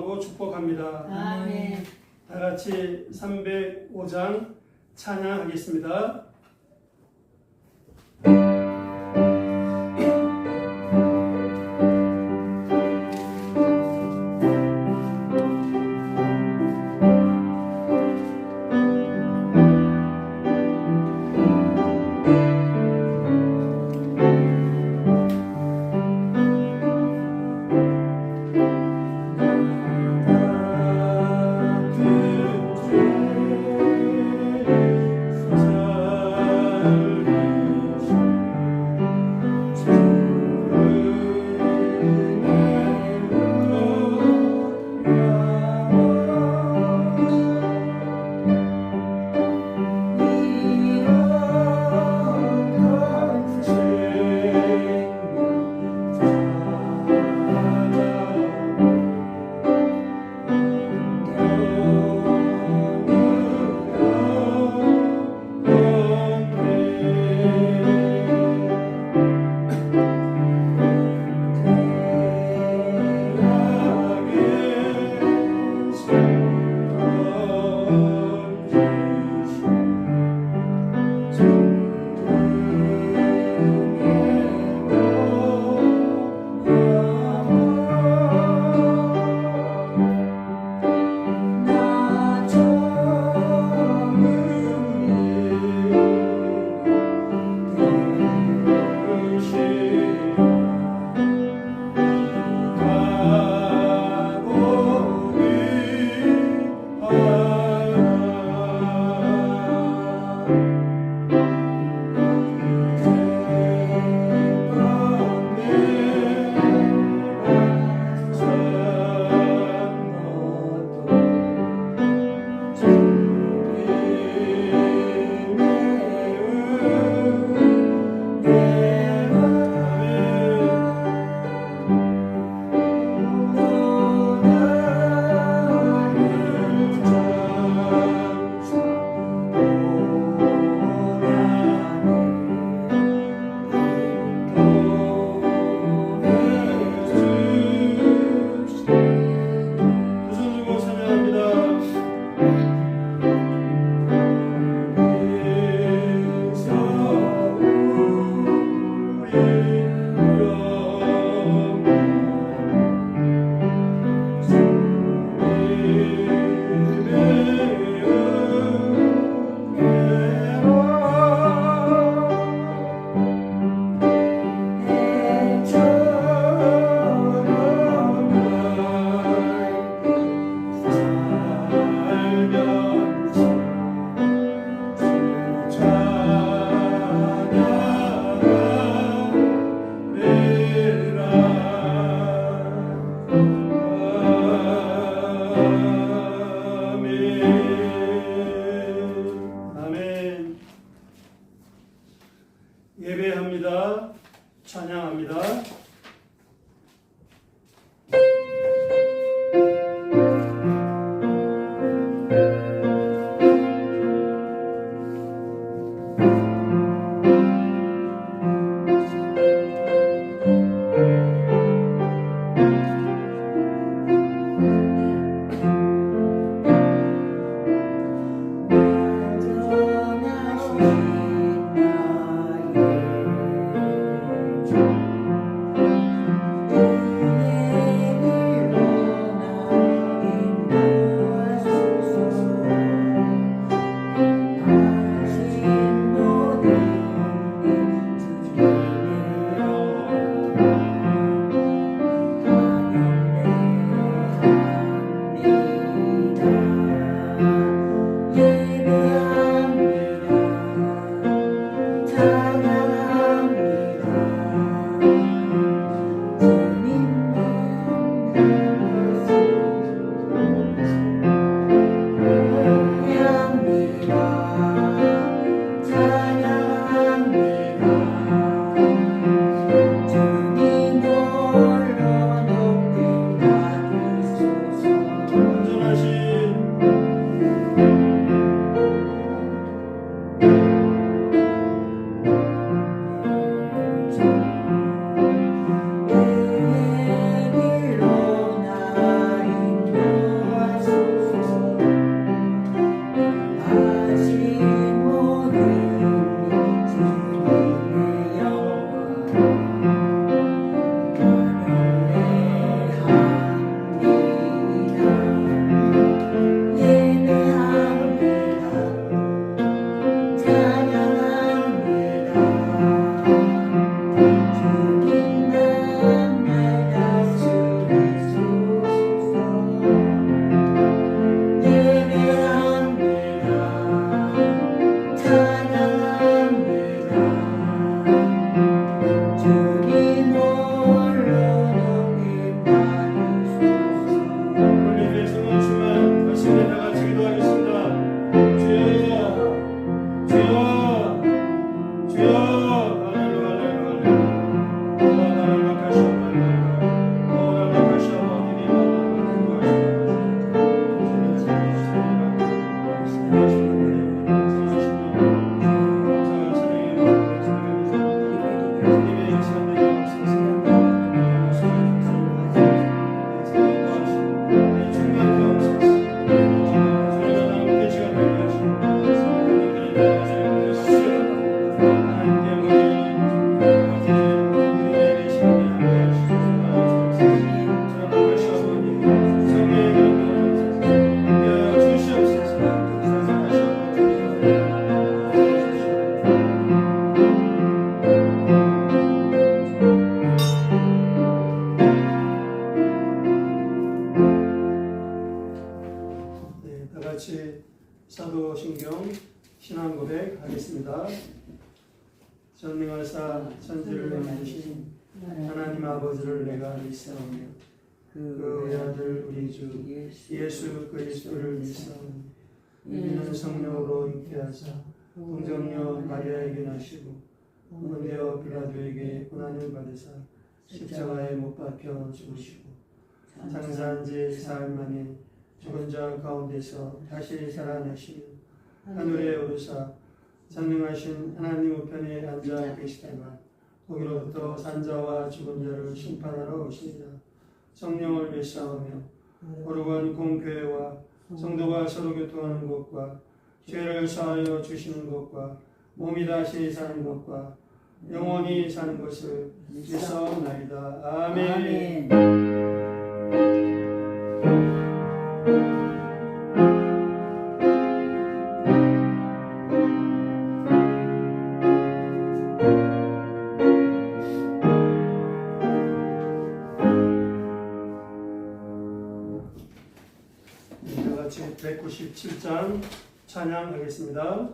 이름으로 축복합니다. 아멘. 다 같이 305장 찬양하겠습니다. 그 죄 같이 사도신경 신앙 고백하겠습니다. 전능하사 천지를 만드신 하나님 아버지를 내가 믿사오며 그 외아들 우리 주 예수 그리스도를 믿사오며 이는 성령으로 잉태하사 동정녀 마리아에게 나시고 본디오 빌라도에게 고난을 받으사 십자가에 못 박혀 죽으시고 장사한 지 사흘 만에 죽은 자 가운데서 다시 살아나시며 하늘에 오르사 전능하신 하나님 우편에 앉아 계시다가 거기로부터 산자와 죽은 자를 심판하러 오시리라. 성령을 믿사오며 거룩한 공교회와 성도가 서로 교통하는 것과 죄를 사하여 주시는 것과 몸이 다시 사는 것과 영원히 사는 것을 믿사옵나이다. 아멘. 다 같이 197장 찬양하겠습니다.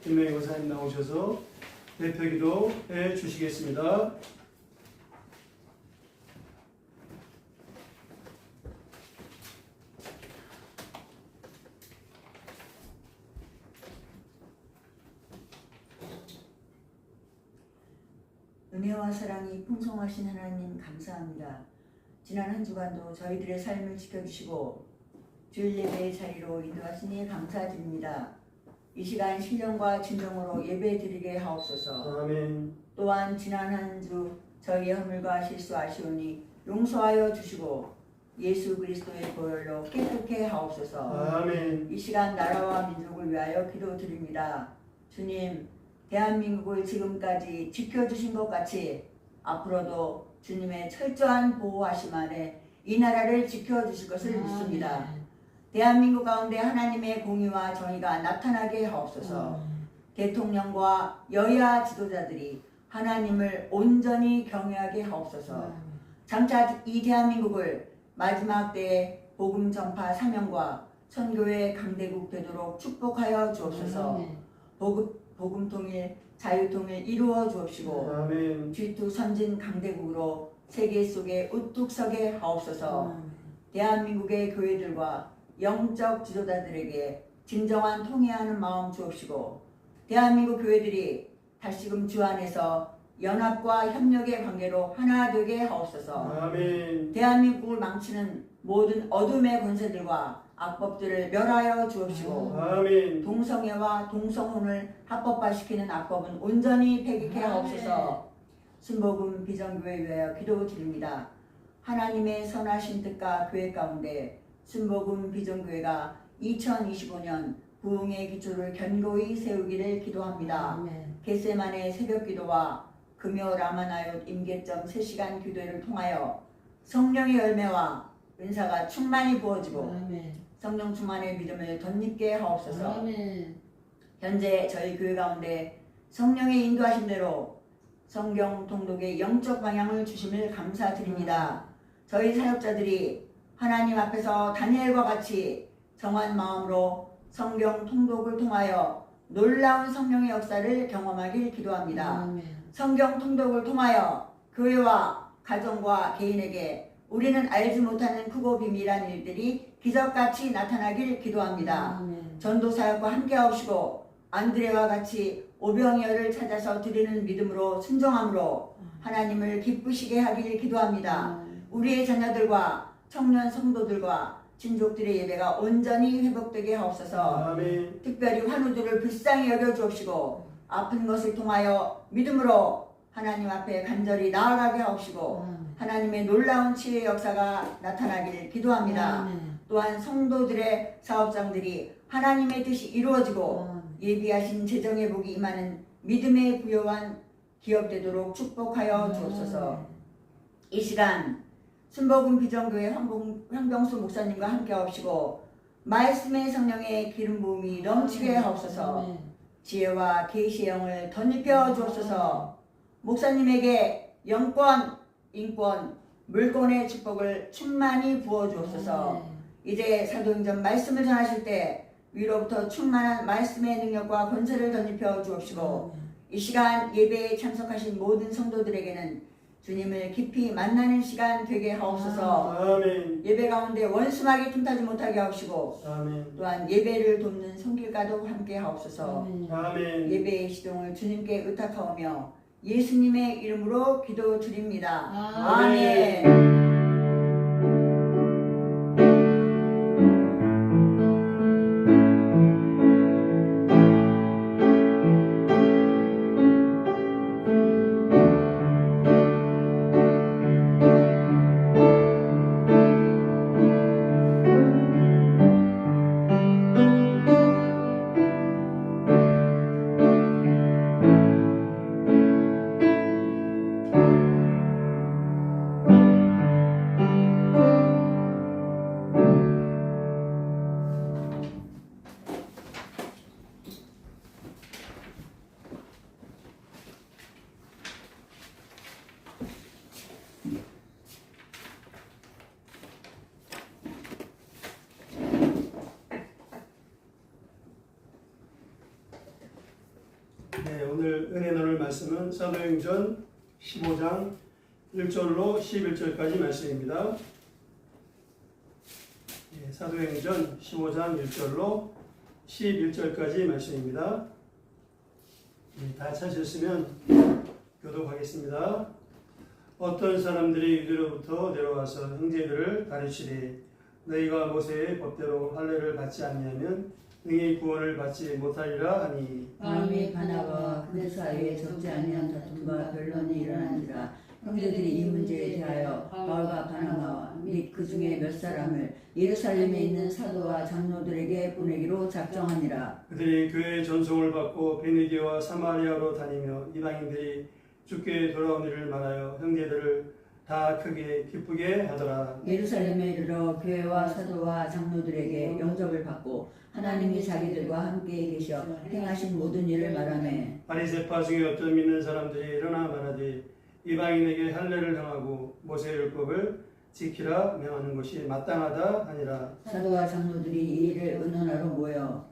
김명희 권사님 나오셔서 대표기도 해 주시겠습니다. 은혜와 사랑이 풍성하신 하나님 감사합니다. 지난 한 주간도 저희들의 삶을 지켜주시고 주일 예배의 자리로 인도하시니 감사드립니다. 이 시간 신령과 진정으로 예배드리게 하옵소서. 아멘. 또한 지난 한 주 저희의 허물과 실수 아시오니 용서하여 주시고 예수 그리스도의 보혈로 깨끗게 하옵소서. 아멘. 이 시간 나라와 민족을 위하여 기도드립니다. 주님, 대한민국을 지금까지 지켜주신 것 같이 앞으로도 주님의 철저한 보호하심 아래 이 나라를 지켜주실 것을 믿습니다. 대한민국 가운데 하나님의 공의와 정의가 나타나게 하옵소서. 대통령과 여야 지도자들이 하나님을 온전히 경외하게 하옵소서. 장차 이 대한민국을 마지막 때의 복음 전파 사명과 선교의 강대국 되도록 축복하여 주옵소서. 복음 통일, 자유 통일 이루어 주옵시고 아멘. G2 선진 강대국으로 세계 속에 우뚝 서게 하옵소서. 대한민국의 교회들과 영적 지도자들에게 진정한 통회하는 마음 주옵시고 대한민국 교회들이 다시금 주 안에서 연합과 협력의 관계로 하나 되게 하옵소서. 아멘. 대한민국을 망치는 모든 어둠의 권세들과 악법들을 멸하여 주옵시고 아멘. 동성애와 동성혼을 합법화시키는 악법은 온전히 폐기케 하옵소서. 순복음 비전교회 위하여 기도드립니다. 하나님의 선하신 뜻과 교회 가운데 순복음 비전교회가 2025년 부흥의 기초를 견고히 세우기를 기도합니다. 겟세만의 새벽기도와 금요 라마나얏 임계점 3시간 기도회를 통하여 성령의 열매와 은사가 충만히 부어지고 성령 충만의 믿음을 덧입게 하옵소서. 현재 저희 교회 가운데 성령의 인도하심대로 성경 통독의 영적 방향을 주심을 감사드립니다. 저희 사역자들이 하나님 앞에서 다니엘과 같이 정한 마음으로 성경 통독을 통하여 놀라운 성령의 역사를 경험하길 기도합니다. 성경 통독을 통하여 교회와 가정과 개인에게 우리는 알지 못하는 크고 비밀한 일들이 기적같이 나타나길 기도합니다. 전도사역과 함께하시고 안드레와 같이 오병이어를 찾아서 드리는 믿음으로 순종함으로 하나님을 기쁘시게 하길 기도합니다. 우리의 자녀들과 청년 성도들과 친족들의 예배가 온전히 회복되게 하옵소서. 아멘. 특별히 환우들을 불쌍히 여겨 주옵시고 아픈 것을 통하여 믿음으로 하나님 앞에 간절히 나아가게 하옵시고 하나님의 놀라운 치유의 역사가 나타나길 기도합니다. 또한 성도들의 사업장들이 하나님의 뜻이 이루어지고 예비하신 재정의 복이 임하는 믿음의 부요한 기업되도록 축복하여 주옵소서. 이 시간 순복음 비전교회 황병수 목사님과 함께 하옵시고 말씀의 성령의 기름 부음이 넘치게 하옵소서. 지혜와 계시의 영을 덧입혀 주옵소서. 목사님에게 영권, 인권, 물권의 축복을 충만히 부어 주옵소서. 이제 사도행전 말씀을 전하실 때 위로부터 충만한 말씀의 능력과 권세를 덧입혀 주옵시고 이 시간 예배에 참석하신 모든 성도들에게는 주님을 깊이 만나는 시간 되게 하옵소서. 아멘. 예배 가운데 원수마귀 틈타지 못하게 하옵시고 아멘. 또한 예배를 돕는 성길과도 함께 하옵소서. 아멘. 예배의 시동을 주님께 의탁하오며 예수님의 이름으로 기도드립니다. 아멘. 네, 오늘 은혜 나눌 말씀은 사도행전 15장 1절로 11절까지 말씀입니다. 네, 사도행전 15장 1절로 11절까지 말씀입니다. 네, 다 찾으셨으면 교독하겠습니다. 어떤 사람들이 유대로부터 내려와서 형제들을 가르치되 너희가 모세의 법대로 할례를 받지 않냐면 능히 구원을 받지 못하리라 하니 마음이 가나와 그 사이에 적지 아니한 다툼과 변론이 일어난지라. 형제들이 이 문제에 대하여 바울과 바나바와 및 그 중에 몇 사람을 예루살렘에 있는 사도와 장로들에게 보내기로 작정하니라. 그들이 교회의 전송을 받고 베니게와 사마리아로 다니며 이방인들이 주께 돌아온 일을 말하여 형제들을 다 크게 기쁘게 하더라. 예루살렘에 이르러 교회와 사도와 장로들에게 영접을 받고 하나님이 자기들과 함께 계셔 행하신 모든 일을 말하매 바리새파 중에 어떤 믿는 사람들이 일어나 말하되 이방인에게 할례를 행하고 모세의 율법을 지키라 명하는 것이 마땅하다 하니라. 사도와 장로들이 이 일을 의논하러 모여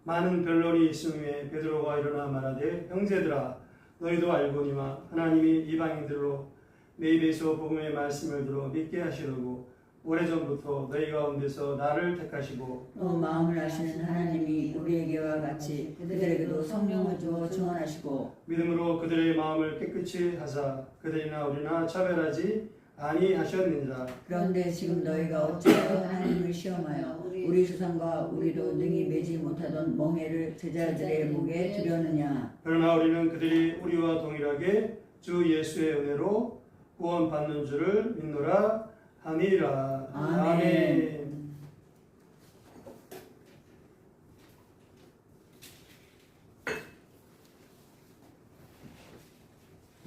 많은 변론이 있음에 베드로가 일어나 말하되 형제들아 너희도 알거니와 하나님이 이방인들로 내 입에서 복음의 말씀을 들어 믿게 하시려고 오래전부터 너희 가운데서 나를 택하시고 또 마음을 아시는 하나님이 우리에게와 같이 그들에게도 성령을 주어 증언하시고 믿음으로 그들의 마음을 깨끗이 하사 그들이나 우리나 차별하지 아니하셨느니라. 그런데 지금 너희가 어찌하여 하나님을 시험하여 우리 조상과 우리도 능히 매지 못하던 멍에를 제자들의 목에 두려느냐. 그러나 우리는 그들이 우리와 동일하게 주 예수의 은혜로 구원받는 줄을 믿노라 하니라. 아멘.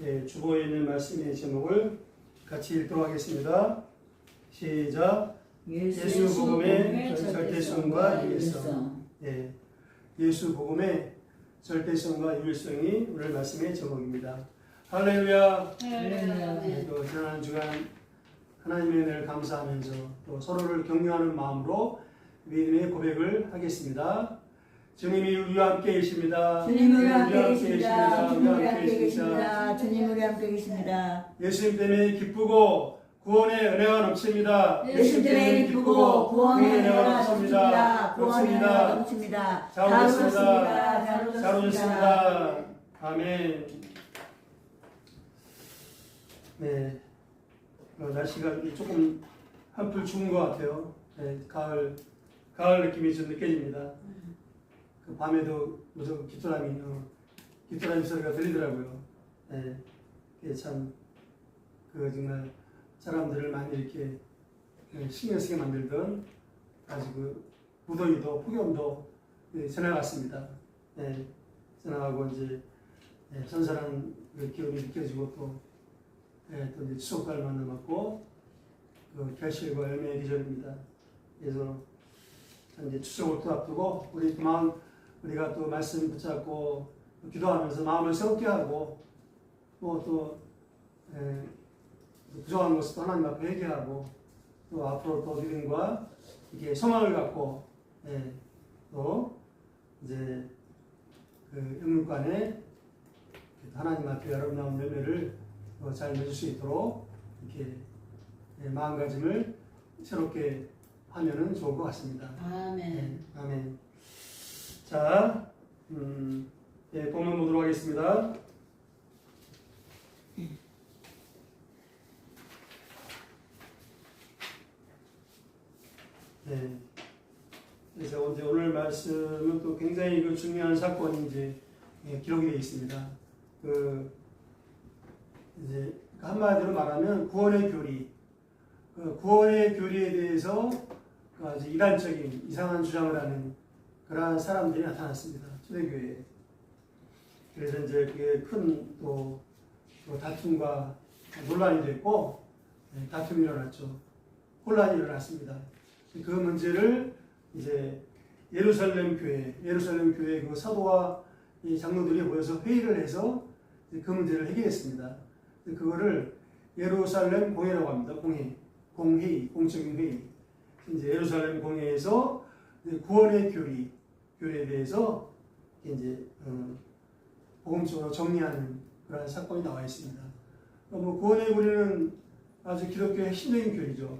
예, 주보에 있는 말씀의 제목을 같이 읽도록 하겠습니다. 시작. 예수 복음의 절대성과 유일성. 예, 예수 복음의 절대성과 유일성이 오늘 말씀의 제목입니다. 할렐루야. 예, 또 지난 주간 하나님의 은혜를 감사하면서 또 서로를 격려하는 마음으로 믿음의 고백을 하겠습니다. 주님이 우리와 함께 계십니다. 주님 우리 함께 계십니다. 주님 우리 함께 계십니다. 주님 우리 함께 계십니다. 예수님 때문에 기쁘고 구원의 은혜가 넘칩니다. 예수님 때문에 기쁘고 구원의 은혜가 넘칩니다. 구원의 은혜가 넘칩니다. 잘 오셨습니다. 잘 오셨습니다. 아멘. 네, 날씨가 조금 한풀 추운 것 같아요. 네, 가을 느낌이 좀 느껴집니다. 그 밤에도 무슨 귀뚜라미 소리가 들리더라고요. 네, 그게 참 정말 사람들을 많이 이렇게 신경 쓰게 만들던 아주 그 무더위도 폭염도 지나갔습니다. 네, 지나가고 이제 선선한 기운이 느껴지고 또 이제 추석달만 남았고 그 결실과 열매의 계절입니다. 그래서 이제 추석을 또 앞두고 우리가 또 말씀 붙잡고 기도하면서 마음을 새롭게 하고 또 부족한 것을 하나님 앞에 회개하고 또 앞으로 또 믿음과 이렇게 소망을 갖고 또 이제 그 영육간에 하나님 앞에 아름다운 열매를 잘 맺을 수 있도록 이렇게 마음가짐을 새롭게 하면은 좋을 것 같습니다. 아멘. 아멘. 자, 본문 보도록 하겠습니다. 네. 그래서 오늘 말씀은 또 굉장히 중요한 사건이 이제 기록이 되어 있습니다. 이제 한마디로 말하면 구원의 교리, 구원의 교리에 대해서 아주 이단적인 이상한 주장을 하는 그러한 사람들이 나타났습니다. 초대교회에. 그래서 이제 그게 큰 또 다툼과 논란이 됐고 다툼이 일어났죠. 혼란이 일어났습니다. 그 문제를 이제 예루살렘 교회 그 사도와 이 장로들이 모여서 회의를 해서 그 문제를 해결했습니다. 그거를 예루살렘 공회라고 합니다. 공회의, 공적인 회의. 이제 예루살렘 공회에서 구원의 교리에 대해서 이제 복음적으로 정리하는 그런 사건이 나와 있습니다. 구원의 교리는 아주 기독교의 핵심적인 교리죠.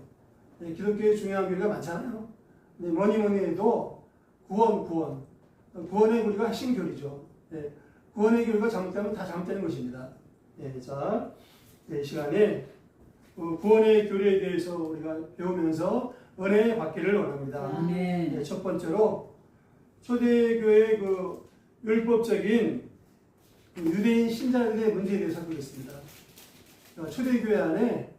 기독교의 중요한 교리가 많잖아요. 근데 뭐니 해도 구원의 교리가 핵심 교리죠. 구원의 교리가 잘못되면 다 잘못되는 것입니다. 자, 이 시간에 구원의 교리에 대해서 우리가 배우면서 은혜 받기를 원합니다. 아멘. 첫 번째로 초대교회의 율법적인 유대인 신자들의 문제에 대해서 살피겠습니다. 초대교회 안에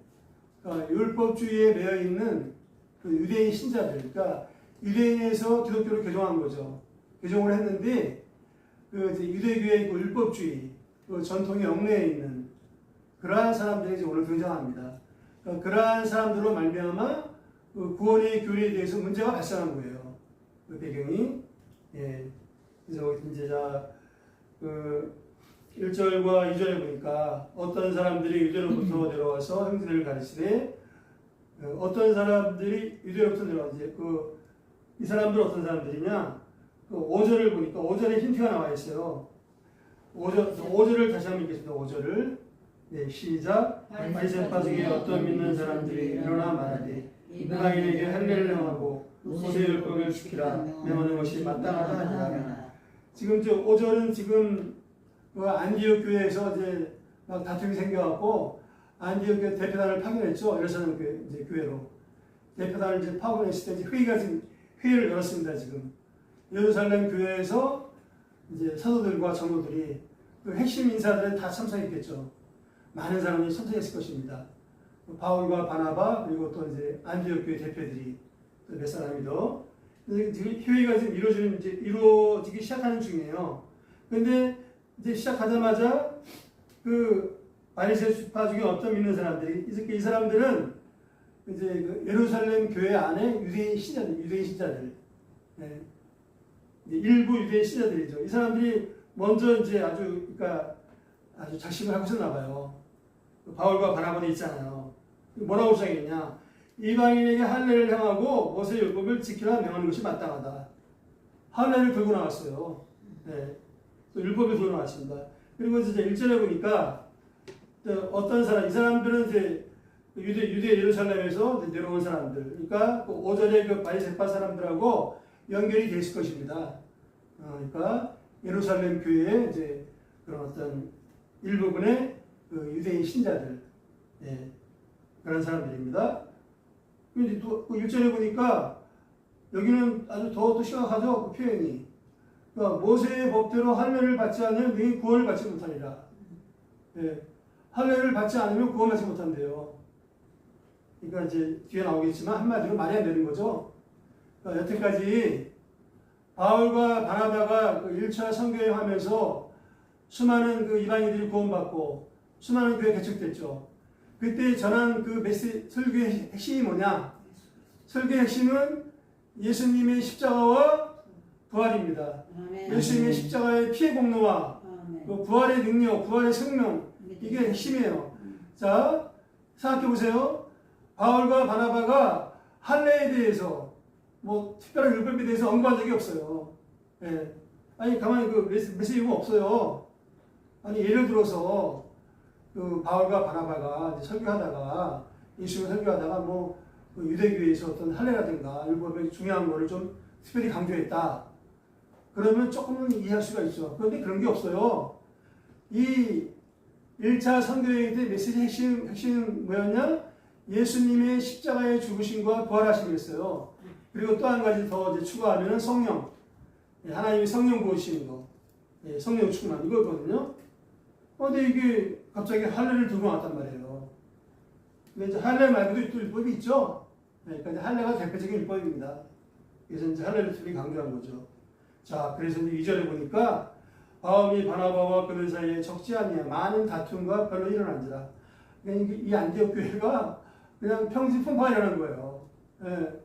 율법주의에 매여 있는 그 유대인 신자들, 그러니까 유대인에서 기독교로 개종한 거죠. 개종을 했는데 그 이제 유대교회의 그 율법주의, 그 전통의 얽매여 있는 그러한 사람들이 이제 오늘 등장합니다. 그러한 사람들로 말미암아 그 구원의 교리에 대해서 문제가 발생한 거예요. 그 배경이. 예. 그래서 이제 그 1절과 2절에 보니까 어떤 사람들이 유대로부터 내려와서 형제들을 가르치되 어떤 사람들이 유대로부터 내려왔는지 이 사람들 어떤 사람들이냐? 그 5절을 보니까 5절에 힌트가 나와 있어요. 5절을 다시 한번 읽겠습니다. 5절을. 네, 시작. 바리새파 중에 어떤 믿는 사람들이 일어나 말하되 이방인에게 할례를 행하고 모세율법을 지키라 명하는 것이 마땅하다 하니라. 지금 5절은 지금 그 안디옥 교회에서 이제 막 다툼이 생겨갖고 안디옥 교회 대표단을 파견했죠. 예루살렘 교회로 대표단을 이제 파견했을 때 이제 회의를 열었습니다. 지금 예루살렘 교회에서 이제 사도들과 장로들이 그 핵심 인사들은 다 참석했겠죠. 많은 사람이 참석했을 것입니다. 바울과 바나바 그리고 또 이제 안디옥 교회 대표들이 또 몇 사람이 더 지금 회의가 지금 이루어지기 시작하는 중이에요. 그런데 이제 시작하자마자 그 바리새파 중에 어떤 믿는 사람들이 이 사람들은 이제 그 예루살렘 교회 안에 유대인 신자들, 네. 일부 유대인 신자들이죠. 이 사람들이 먼저 이제 그러니까 아주 작심을 하고 있었나 봐요. 바울과 바나바도 있잖아요. 뭐라고 주장했냐? 이방인에게 할례를 행하고 모세 율법을 지키라 명하는 것이 마땅하다. 할례를 들고 나왔어요. 네. 또 율법을 들고 나왔습니다. 그리고 이제 1절에 보니까 어떤 사람, 이 사람들은 이제 유대 예루살렘에서 내려온 사람들, 그러니까 5절에 그 바리새파 사람들하고 연결이 됐을 것입니다. 그러니까 예루살렘 교회에 이제 그런 어떤 일부분의 그 유대인 신자들, 예, 그런 사람들입니다. 근데 또 1절에 보니까 여기는 아주 더 심각하죠, 그 표현이. 그러니까 모세의 법대로 할례를 받지 않으면 너희 구원을 받지 못하리라. 예, 할례를 받지 않으면 구원 받지 못한대요. 그러니까 이제 뒤에 나오겠지만 한마디로 말이 안 되는 거죠. 그러니까 여태까지 바울과 바나바가 1차 선교여행 하면서 수많은 그 이방인들이 구원받고 수많은 교회 개척됐죠. 그때 전한 그 설교의 핵심이 뭐냐? 설교의 핵심은 예수님의 십자가와 부활입니다. 예수님의 십자가의 피의 공로와 그 부활의 능력, 부활의 생명, 이게 핵심이에요. 자, 생각해 보세요. 바울과 바나바가 할례에 대해서 뭐 특별한 율법에 대해서 언급한 적이 없어요. 예. 아니 가만히 그 메시지가 없어요. 아니 예를 들어서 그 바울과 바나바가 이제 설교하다가 예수를 설교하다가 그 유대교회에서 어떤 할례라든가 율법의 중요한 거를 좀 특별히 강조했다. 그러면 조금은 이해할 수가 있죠. 그런데 그런 게 없어요. 이 1차 선교회의 때 메시지 핵심 뭐였냐? 예수님의 십자가의 죽으심과 부활하심이었어요. 그리고 또 한 가지 더 이제 추가하면 성령. 하나님이 성령 부으시는 거. 성령 충만. 이거거든요. 근데 이게 갑자기 할례를 들고 나왔단 말이에요. 근데 이제 할례 말고도 또 율법이 있죠. 그러니까 이제 할례가 대표적인 율법입니다. 그래서 이제 할례를 특히 강조한 거죠. 자, 그래서 이제 2절에 보니까 바울이 바나바와 그들 사이에 적지 아니하 많은 다툼과 별로 일어난지라. 그러니까 이 안디옥 교회가 그냥 평지풍파가 일어난 거예요. 예.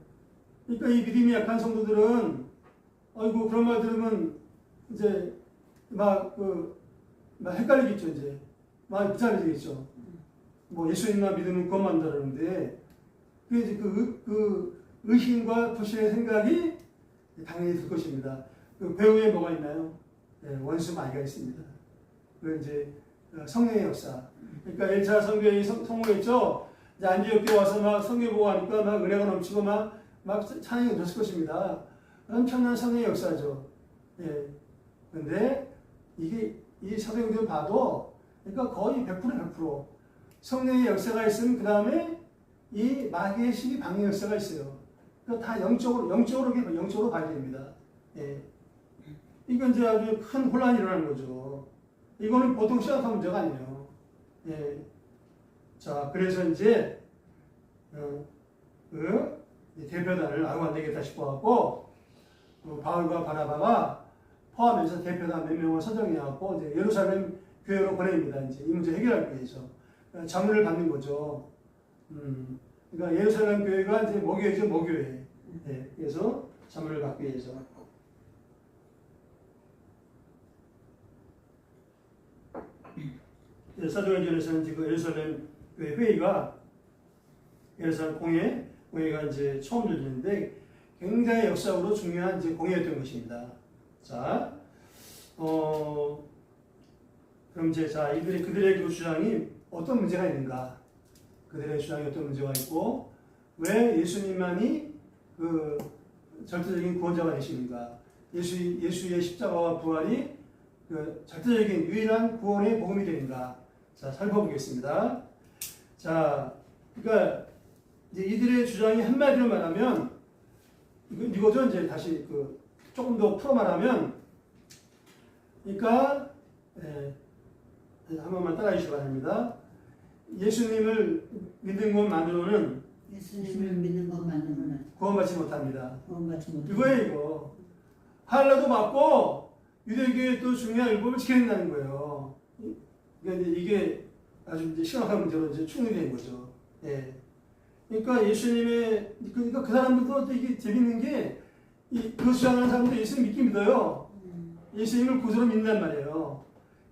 그러니까 이 믿음이 약한 성도들은 아이고 그런 말 들으면 이제 막 헷갈리겠죠. 이제 막 비참해지겠죠. 뭐 예수님만 믿으면 그것만 다르는데 그 의심과 불신의 생각이 당연히 들 것입니다. 그 배후에 뭐가 있나요? 원수 마귀가 있습니다. 그 이제 성령의 역사. 그러니까 1차 선교에 성공했죠. 이제 안디옥 교회 와서 막 선교 보고 하니까 막 은혜가 넘치고 막 찬양이 넘쳤을 것입니다. 엄청난 성령의 역사죠. 예. 근데 이 사도행전 봐도 그러니까 거의 100% 성령의 역사가 있으면 그 다음에 이 마귀의 시기 방해 역사가 있어요. 그러니까 다 영적으로 봐야 됩니다. 예. 이건 이제 아주 큰 혼란이 일어나는 거죠. 이거는 보통 심각한 문제가 아니에요. 예. 자, 그래서 이제 그 대표단을 아유 안 되겠다 싶어갖고 바울과 바나바가 포함해서 대표단 몇 명을 선정해갖고 이제 예루살렘 교회로 보냅니다. 이제 이 문제 해결하기 위해서 자문을 받는 거죠. 그러니까 예루살렘 교회가 이제 모교회죠, 모교회. 네, 그래서 자문을 받기 위해서. 사도행전에서는 지금 예루살렘 교회 회의가 예루살렘 공회가 이제 처음 열리는데 굉장히 역사적으로 중요한 이제 공회였던 것입니다. 자, 그럼 이제 그들의 그 주장이 어떤 문제가 있는가? 그들의 주장이 어떤 문제가 있고 왜 예수님만이 그 절대적인 구원자가 되시는가? 예수의 십자가와 부활이 그 절대적인 유일한 구원의 복음이 되는가? 자, 살펴보겠습니다. 자, 그러니까 이제 이들의 주장이 한마디로 말하면 이거죠. 이제 다시 그 조금 더 풀어 말하면, 그러니까 한 번만 따라해 주시기 바랍니다. 예수님을 믿는 것만으로는 구원받지 못합니다. 이거예요, 이거. 할례도 받고 유대교의 또 중요한 율법을 지켜야 된다는 거예요. 그러니까 이게 아주 이제 심각한 문제로 이제 충분히 거죠. 예. 그러니까 그러니까 그 사람들도 이게 재밌는 게, 그 주장하는 사람들도 예수님 믿긴 믿어요. 예수님을 구주로 믿는단 말이에요.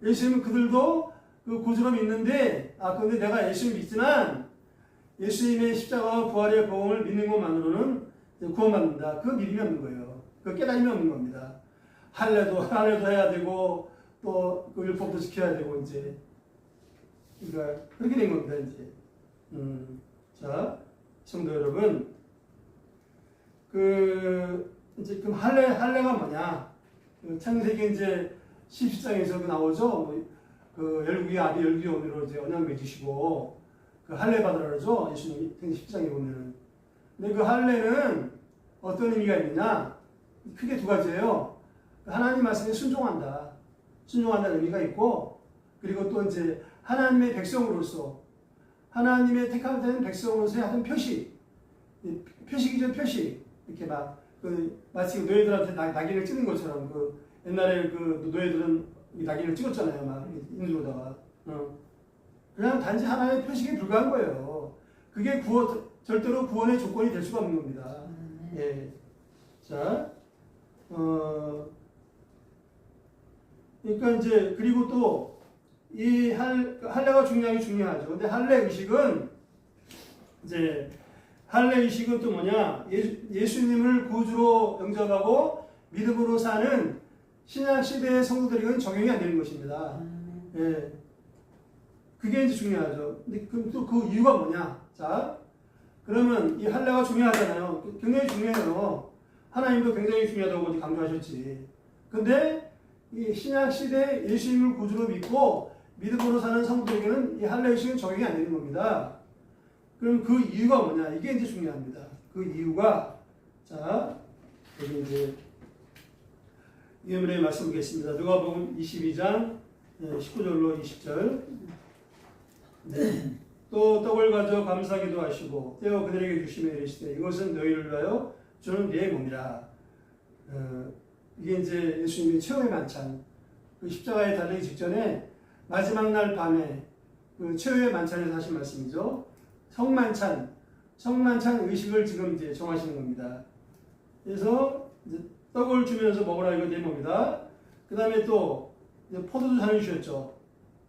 예수님은 그들도 그 구주로 믿는데, 근데 내가 예수님 믿지만, 예수님의 십자가와 부활의 복음을 믿는 것만으로는 구원받는다. 그거 믿음이 없는 거예요. 그 깨달음이 없는 겁니다. 할례도 해야 되고, 또 그 율법도 지켜야 되고, 이제. 그러니까 그렇게 된 겁니다, 이제. 자, 성도 여러분, 이제 그럼 할례가 뭐냐? 창세기 이제 17장에서 나오죠. 그 열국의 아비 열국의 어미로 이제 언약 맺으시고 그 할례 받으라 그러죠. 예수님 17장에 보면은. 근데 그 할례는 어떤 의미가 있느냐? 크게 두 가지예요. 하나님 말씀에 순종한다는 의미가 있고, 그리고 또 이제 하나님의 백성으로서, 하나님의 택함된 백성으로서의 하여튼 표식이죠, 표식. 이렇게 마치 노예들한테 낙인을 찍는 것처럼, 옛날에 그 노예들은 낙인을 찍었잖아요, 막, 인두로다가. 그냥 단지 하나의 표식에 불과한 거예요. 그게 절대로 구원의 조건이 될 수가 없는 겁니다. 예. 자, 그러니까 이제, 그리고 또, 이 할례가 중요하죠. 근데 할례 의식은 또 뭐냐? 예수님을 구주로 영접하고 믿음으로 사는 신약 시대의 성도들에게는 적용이 안 되는 것입니다. 예. 그게 이제 중요하죠. 근데 그럼 또 그 이유가 뭐냐? 자, 그러면 이 할례가 중요하잖아요. 굉장히 중요해요. 하나님도 굉장히 중요하다고 강조하셨지. 근데 이 신약 시대 예수님을 구주로 믿고 믿음으로 사는 성도에게는 이 할례 의식은 적용이 안 되는 겁니다. 그럼 그 이유가 뭐냐? 이게 이제 중요합니다. 그 이유가, 자, 여기 이제 예문에 말씀드리겠습니다. 누가복음 22장 19절로 20절. 네. 또 떡을 가져 감사기도 하시고 떼어 그들에게 주시며 이르시되 이것은 너희를 위하여 주는 내 몸이라. 이게 이제 예수님의 최후의 만찬, 그 십자가에 달리기 직전에 마지막 날 밤에 그 최후의 만찬에서 하신 말씀이죠. 성만찬 의식을 지금 이제 정하시는 겁니다. 그래서 이제 떡을 주면서 먹으라, 이거 내 몸이다. 그 다음에 또 이제 포도주 잔을 주셨죠.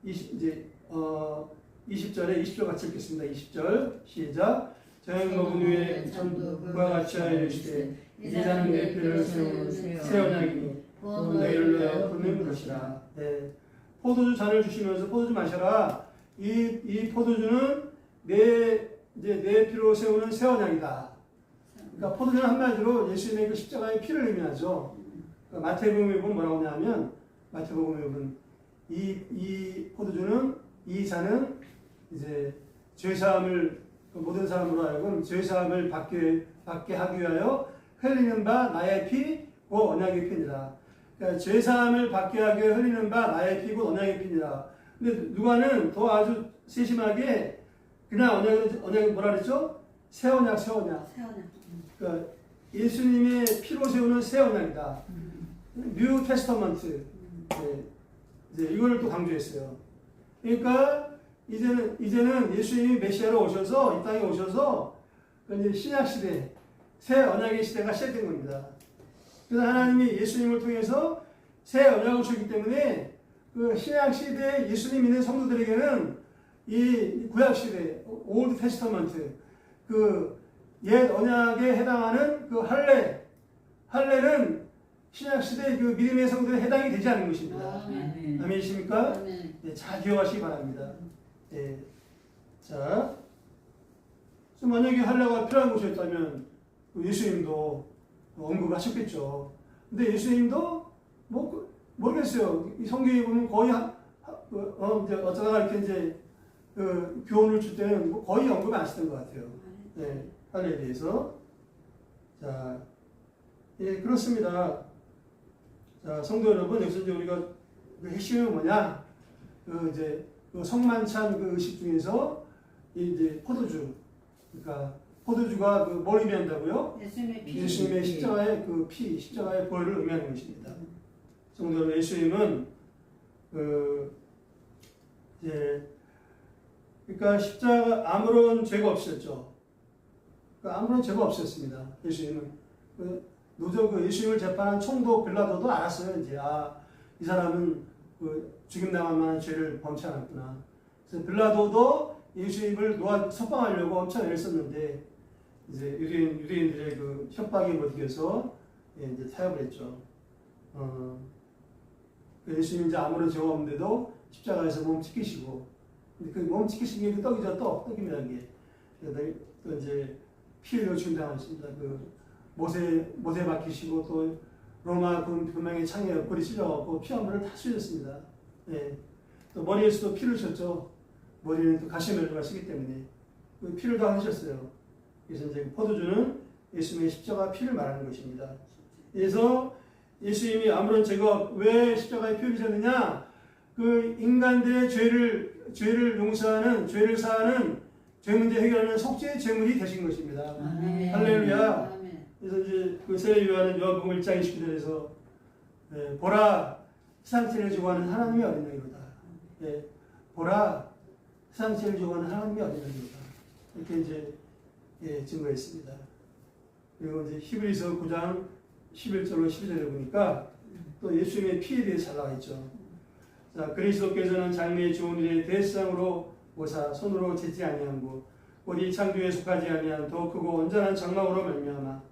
20절 같이 읽겠습니다. 20절 시작. 저녁 먹은 후에 전부와 같이 하여 이르시되 이 잔은 내 피를 세우는 새 언약이니 또 너희를 위하여 붓는 것이라. 네. 포도주 잔을 주시면서 포도주 마셔라. 이 포도주는 내 피로 세우는 새 언약이다. 그러니까 포도주는 한마디로 예수님의 그 십자가의 피를 의미하죠. 그러니까 마태복음에 보면 뭐라고 하냐면, 마태복음에 보면 이 포도주는, 이 잔은 이제 죄사함을 모든 사람으로 하여금 죄사함을 받게 하기 위하여 흘리는 바 나의 피, 곧 언약의 피니라. 그러니까 죄사함을 받게 하기 위해 흘리는 바 나의 피, 곧 언약의 피니라. 근데 누가는 더 아주 세심하게 그냥 언약이 뭐라 그랬죠? 새 언약, 새 언약. 그러니까 예수님의 피로 세우는 새 언약이다. 뉴 테스터먼트. 네. 이제 이거를 또 강조했어요. 그러니까 이제는 예수님이 메시아로 오셔서 이 땅에 오셔서 이제 신약 시대, 새 언약의 시대가 시작된 겁니다. 그래서 하나님이 예수님을 통해서 새 언약을 주기 때문에 그 신약 시대 예수님 믿는 성도들에게는 이 구약 시대, 올드 테스터먼트, 그 옛 언약에 해당하는 그 할례는 신약 시대 그 믿음의 성도에 해당이 되지 않는 것입니다. 아멘이십니까? 네, 잘 기억하시기 바랍니다. 네. 자, 만약에 할례가 필요한 것이었다면 예수님도 언급하셨겠죠. 근데 예수님도 모르겠어요. 이 성경에 보면 거의 이제 어쩌다가 이렇게 이제 그 교훈을 줄 때는 거의 언급 안 하시던 것 같아요. 네, 할례에 대해서. 자, 예, 그렇습니다. 자, 성도 여러분, 여기서 이제 우리가 그 핵심이 뭐냐? 이제 그 성만찬 그 의식 중에서 이제 포도주, 그러니까 포도주가 그 뭘 의미한다고요? 예수님의 십자가의 그 피, 십자가의 보혈을 의미하는 것입니다. 성도 여러분, 예수님은 이제 그러니까 십자가 아무런 죄가 없었죠. 그러니까 아무런 죄가 없었습니다. 예수님은 노저 예수님을 재판한 총독 빌라도도 알았어요. 이제 이 사람은 죽임 당할 만한 죄를 범치 않았구나. 그래서 빌라도도 예수님을 석방하려고 엄청 애를 썼는데 이제 유대인들의 그 협박에 못 이겨서 이제 타협을 했죠. 예수님 이제 아무런 죄가 없는데도 십자가에서 몸 찢기시고, 근데 그 몸 찢기신 게 떡이죠, 떡입니다, 이게. 또 이제 피 흘려 죽임당하셨습니다. 못에 박히시고 또 로마 군병의 창에 옆구리 찔려갖고 피 한 번을 다 쑤셨습니다. 예. 또 머리에서도 피를 쳤죠. 머리는 또 가시멜로가 쓰기 때문에 그 피를 다 흘리셨어요. 그래서 이제 포도주는 예수님의 십자가 피를 말하는 것입니다. 그래서 예수님이 아무런 죄가 왜 십자가에 피 흘리셨느냐? 그 인간들의 죄를 용서하는, 죄를 사하는, 죄 문제 해결하는 속죄의 제물이 되신 것입니다. 할렐루야. 그래서 이제 그 세례 요한은 요한복음 1장 29절에서 보라 세상 죄를 지고 하는 하나님의 어린아이로다. 보라 세상 죄를 지고 하는 하나님의 어린아이로다. 이렇게 이제 증거했습니다. 그리고 이제 히브리서 9장 11절로 12절에 보니까 또 예수님의 피에 대해서 잘 나와 있죠. 자, 그리스도께서는 장래의 좋은 일에 대상으로 모사 손으로 짓지 아니하고 어디 창조에 속하지 아니한 더 크고 온전한 장막으로 말미암아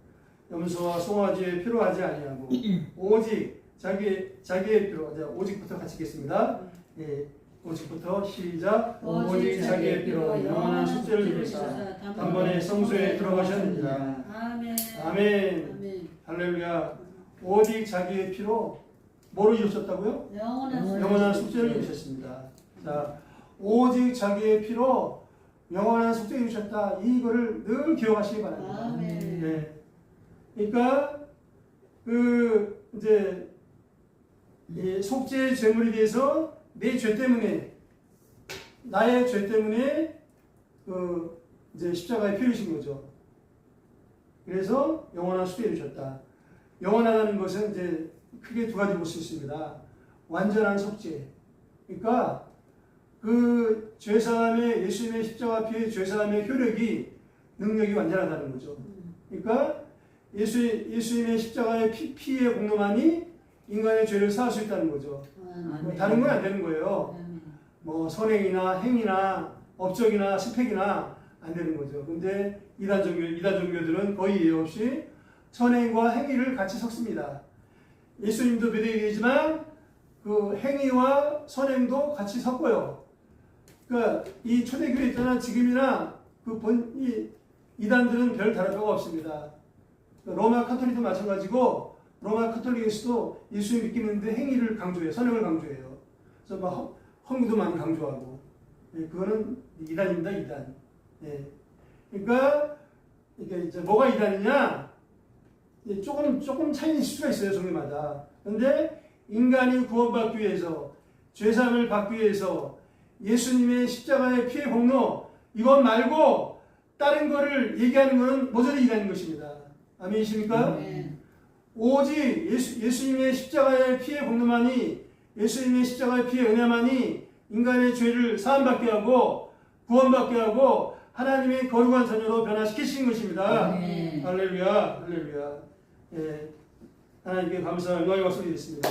염소와 송아지의 피로 하지 아니하고 오직 자기의 피로. 오직부터 같이 읽겠습니다. 예, 오직부터 시작. 오직 자기의 피로 영원한 속죄를 이루사 단번에 성소에 들어가셨느니라. 아멘. 할렐루야. 오직 자기의 피로 뭐로 이루셨다고요? 영원한 속죄를 이루셨습니다. 자, 오직 자기의 피로 영원한 속죄를 이루셨다. 이거를 늘 기억하시기 바랍니다. 네. 그러니까 이제 속죄의 제물에 대해서 내 죄 때문에, 나의 죄 때문에 이제 십자가에 피 흘리신 거죠. 그래서 영원한 속죄를 이루셨다. 영원하다는 것은 이제 크게 두 가지 볼 수 있습니다. 완전한 속죄. 그러니까 그 죄사함의, 예수님의 십자가 피의 죄사함의 효력이, 능력이 완전하다는 거죠. 그러니까 예수님의 십자가의 피의 공로만이 인간의 죄를 사할 수 있다는 거죠. 다른 건 안 되는 거예요. 뭐 선행이나 행위나 업적이나 스펙이나 안 되는 거죠. 근데 이단 종교들은 거의 예외 없이 선행과 행위를 같이 섞습니다. 예수님도 믿어야 되지만 그 행위와 선행도 같이 섞어요. 그러니까 이 초대교회 있잖아, 지금이나 이 이단들은 별 다를 바가 없습니다. 로마 카톨릭도 마찬가지고 로마 카톨릭에서도 예수님 믿기는데 행위를 강조해요. 선행을 강조해요. 그래서 막 헌금도 많이 강조하고. 그거는 이단입니다. 이단. 그러니까 이게 이제 뭐가 이단이냐? 조금 차이는 있을 수가 있어요. 종교마다. 그런데 인간이 구원받기 위해서, 죄사함을 받기 위해서 예수님의 십자가의 피의 공로, 이것 말고 다른 거를 얘기하는 것은 모조리 이라는 것입니다. 아멘이십니까? 오직 예수님의 십자가의 피의 공로만이, 예수님의 십자가의 피의 은혜만이 인간의 죄를 사함받게 하고 구원받게 하고 하나님의 거룩한 자녀로 변화시키신 것입니다. 할렐루야, 할렐루야. 예, 하나님께 감사와 영광의 박수를 드리겠습니다.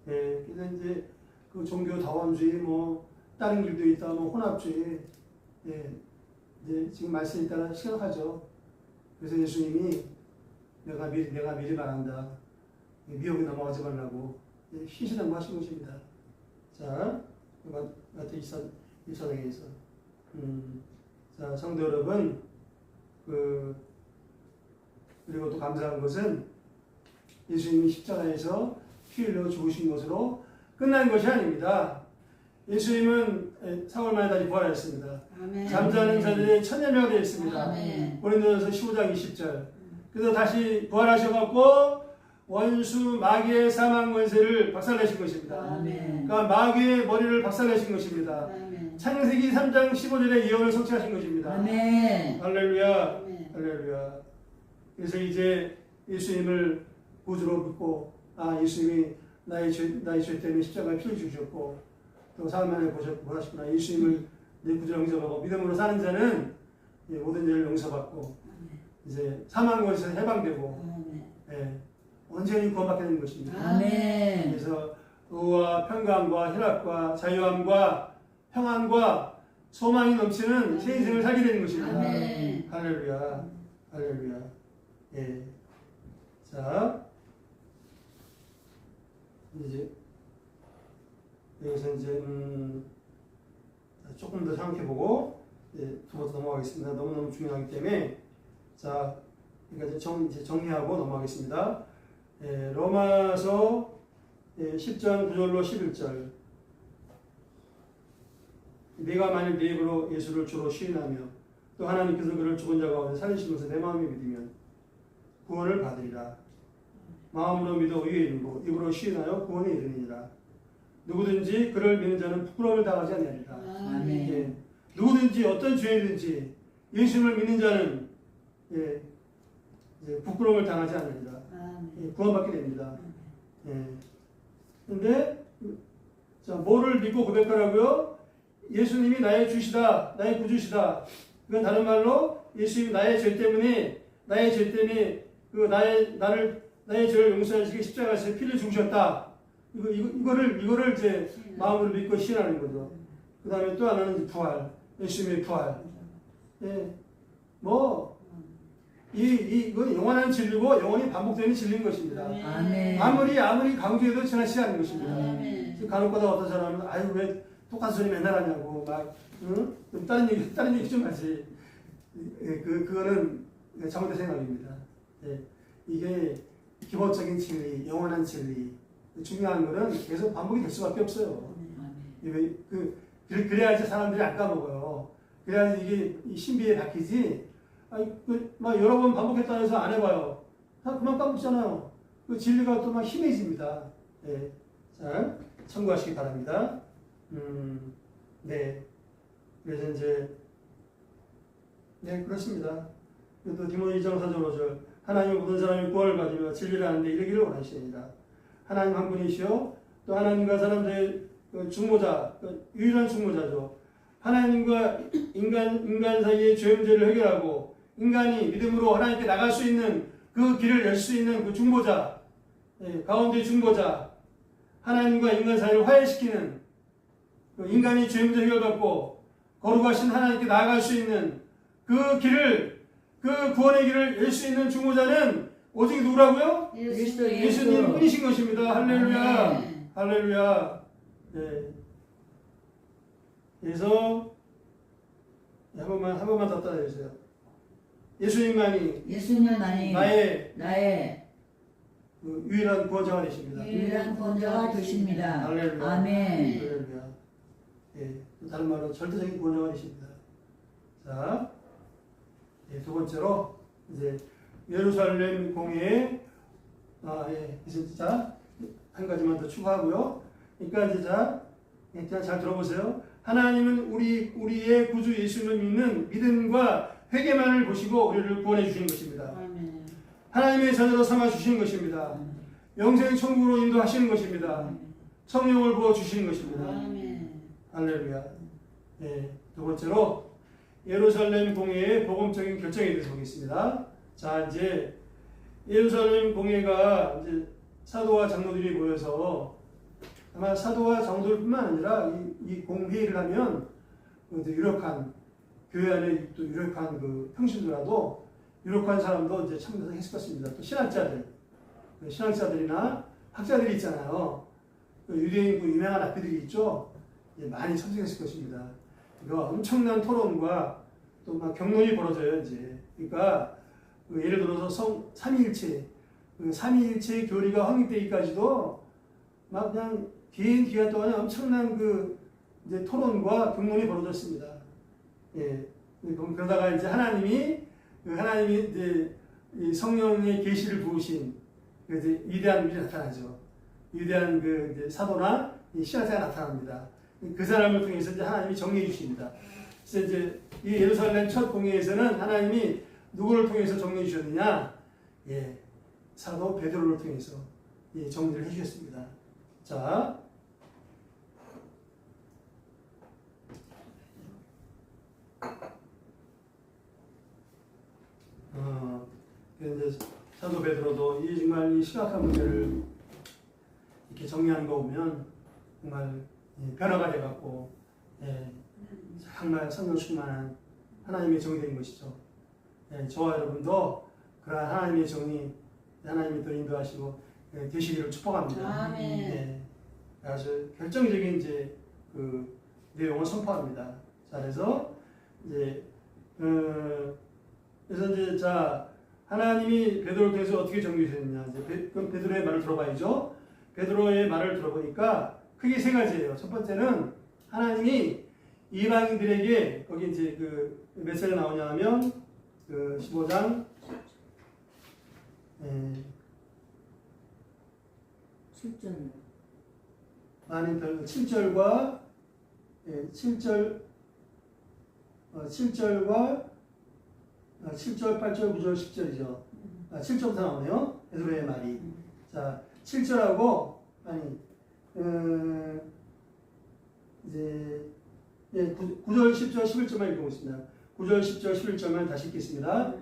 예, 그래서 이제 그 종교 다원주의 뭐 다른 길도 있다, 뭐 혼합주의, 예, 이제 지금 말씀에 따라 심각하죠. 그래서 예수님이 내가 미리 말한다. 미혹에 넘어가지 말라고 신신하고 하신 것입니다. 자, 마태 24장에서 자, 성도 여러분, 그리고 또 감사한 것은 예수님이 십자가에서 피 흘려 죽으신 것으로 끝난 것이 아닙니다. 예수님은 4월 만에 다시 부활하셨습니다. 잠자는 자들의 천년명이 되었습니다. 고린도전서 15장 20절. 그래서 다시 부활하셔갖고 원수 마귀의 사망 권세를 박살내신 것입니다. 그러니까 마귀의 머리를 박살내신 것입니다. 창세기 3장 15절의 예언을 성취하신 것입니다. 할렐루야, 할렐루야. 그래서 이제 예수님을 구주로 믿고, 예수님이 나의 죄 때문에 십자가에 피를 주셨고 또 사흘 만에 보셨구나. 예수님을 내 구주로 영접하고 믿음으로 사는 자는 모든 죄를 용서받고 이제 사망 권세에서 해방되고 온전히 구원받게 되는 것입니다. 그래서 의와 평강과 희락과 자유함과 평안과 소망이 넘치는 새 인생을 살게 되는 것입니다. 할렐루야, 할렐루야. 예. 자, 이제 여기서 이제 조금 더 생각해보고 두 번째 넘어가겠습니다. 너무너무 중요하기 때문에 자, 그러니까 이제 정리하고 넘어가겠습니다. 로마서 10장 9절로 11절. 내가 만일 내 입으로 예수를 주로 시인하며 또 하나님께서 그를 죽은 자 가운데 살리신 것을 내 마음에 믿으면 구원을 받으리라. 마음으로 믿어 의에 이르고 입으로 시인하여 구원에 이르니라. 누구든지 그를 믿는 자는 부끄러움을 당하지 아니하리라. 예. 누구든지 어떤 죄이든지 예수님을 믿는 자는 부끄러움을 당하지 않으리라. 구원받게 됩니다. 그런데 뭐를 믿고 고백하라고요? 예수님이 나의 주시다, 나의 구주시다. 이건 다른 말로 예수님이 나의 죄 때문에 나의 죄를 용서하시기 십자가에서 피를 죽으셨다. 이거를 이제 마음으로 믿고 신하는 거죠. 그 다음에 또 하나는 부활, 예수님의 부활. 이건 영원한 진리고 영원히 반복되는 진리인 것입니다. 아무리 강조해도 지나치지 않는 것입니다. 간혹가다 어떤 사람은 왜 똑같은 소리 맨날 하냐고 좀 다른 얘기 좀 하지. 그거는 잘못된 생각입니다. 이게 기본적인 진리, 영원한 진리. 중요한 거는 계속 반복이 될 수밖에 없어요. 그래야지 사람들이 안 까먹어요. 그래야지 이게 신비에 박히지. 여러 번 반복했다 해서 안 해봐요. 그만 까먹잖아요. 그 진리가 또 막 희미해집니다. 자, 참고하시기 바랍니다. 그래서 이제, 그렇습니다. 또 디모데 2장 4절 5절. 하나님은 모든 사람이 구원을 받으며 진리를 아는데 이르기를 원하시니라. 하나님 한 분이시요. 또 하나님과 사람들의 중보자, 유일한 중보자죠. 하나님과 인간 사이의 죄 문제를 해결하고 인간이 믿음으로 하나님께 나갈 수 있는 그 길을 열 수 있는 그 중보자, 가운데 중보자, 하나님과 인간 사이를 화해시키는 인간이 죄 문제 해결받고 거룩하신 하나님께 나아갈 수 있는 그 길을, 그 구원의 길을 열 수 있는 중보자는 오직 누구라고요? 예수님 뿐이신 것입니다. 할렐루야. 할렐루야. 그래서 한 번만 더 따라해주세요. 예수님만이 나의 유일한 구원자가 되십니다. 유일한 구원자가 되십니다. 할렐루야. 아멘. 할렐루야. 다른 말로 절대적인 구원자가 되십니다. 자, 두 번째로 이제 예루살렘 공회에 자, 한 가지만 더 추가하고요. 그러니까 이제 자, 잘 들어보세요. 하나님은 우리의 구주 예수님을 믿는 믿음과 회개만을 보시고 우리를 구원해 주시는 것입니다. 아멘. 하나님의 자녀로 삼아 주시는 것입니다. 영생 천국으로 인도하시는 것입니다. 성령을 부어 주시는 것입니다. 아멘. 할렐루야. 네, 두 번째로 예루살렘 공회의 복음적인 결정에 대해서 보겠습니다. 자, 이제 예루살렘 공회가 이제 사도와 장로들이 모여서 아마 사도와 장로들뿐만 아니라 이 공회를 하면 유력한 교회 안에 또 유력한 그 평신도라도 유력한 사람도 이제 참석했을 것입니다. 또 신학자들이나 학자들이 있잖아요. 유대인 그 유명한 학교들이 있죠. 많이 참석했을 것입니다. 그러니까 엄청난 토론과 또 막 경론이 벌어져요, 이제. 그러니까 예를 들어서 삼위일체, 삼위일체 교리가 확립되기까지도 막 그냥 긴 기간 동안에 엄청난 그 이제 토론과 경론이 벌어졌습니다. 예. 그러다가 이제 하나님이 이제 이 성령의 계시를 부으신 이제 위대한 분이 나타나죠. 위대한 그 이제 사도나 신학자가 나타납니다. 그 사람을 통해서 이제 하나님이 정리해 주십니다. 그래서 이제 이 예루살렘 첫 공회에서는 하나님이 누구를 통해서 정리해 주셨느냐? 예, 사도 베드로를 통해서 정리를 해주셨습니다. 자, 이제 사도 베드로도 정말 이 심각한 문제를 이렇게 정리하는 거 보면 정말 변화가 돼갖고 정말 성령 충만한 하나님의 정이 된 것이죠. 저와 여러분도 그러한 하나님의 정이 하나님이 또 인도하시고 되시기를 축복합니다. 아멘. 아주 결정적인 이제 그 내용을 선포합니다. 자, 그래서 이제 자 하나님이 베드로를 통해서 어떻게 정리되느냐 이제 그럼 베드로의 말을 들어봐야죠. 베드로의 말을 들어보니까 크게 세 가지예요. 첫 번째는 하나님이 이방인들에게 거기 이제 그 몇 절에 나오냐 하면 그 15장 7절. 아니 7절과 7절 7절과 7절, 8절, 9절, 10절이죠. 7절부터 나오네요. 베드로의 말이. 자, 7절하고 아니 이제 9절, 10절, 11절만 읽어보겠습니다. 9절, 10절, 11절만 다시 읽겠습니다.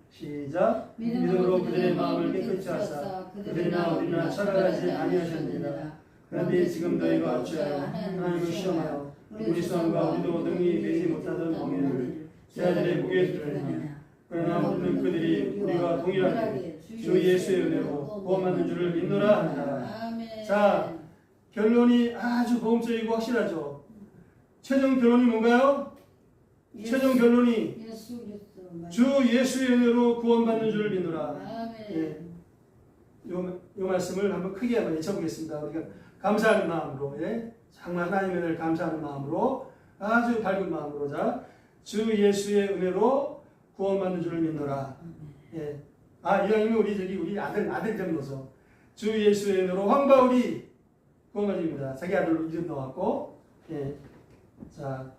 시작. 믿음으로 그들의 마음을 깨끗이 하사 그들이나 우리나 차별하지 아니하셨느니라. 그런데 지금 너희가 어찌하여 하나님을 시험하여 우리 수함과 우리도 능히 되지 못하던 공예를 제 아들의 무게에 두느냐. 그러나 우리는 그들이 우리와 동일하게 주 예수의 은혜로 구원받는 줄을 믿노라 한다. 자, 결론이 아주 보험적이고 확실하죠. 최종 결론이 뭔가요? 최종 결론이 주 예수의 은혜로 구원받는 줄을 믿노라. 예. 요 말씀을 한번 크게 한번 외쳐보겠습니다. 우리가 감사하는 마음으로, 정말 하나님의 은혜를 감사하는 마음으로, 아주 밝은 마음으로, 자, 주 예수의 은혜로 구원받는 줄을 믿노라. 예. 이왕이면 우리 아들 좀 넣어서 주 예수의 은혜로 황바울이 구원받습니다. 자기 아들 이름 넣었고, 자,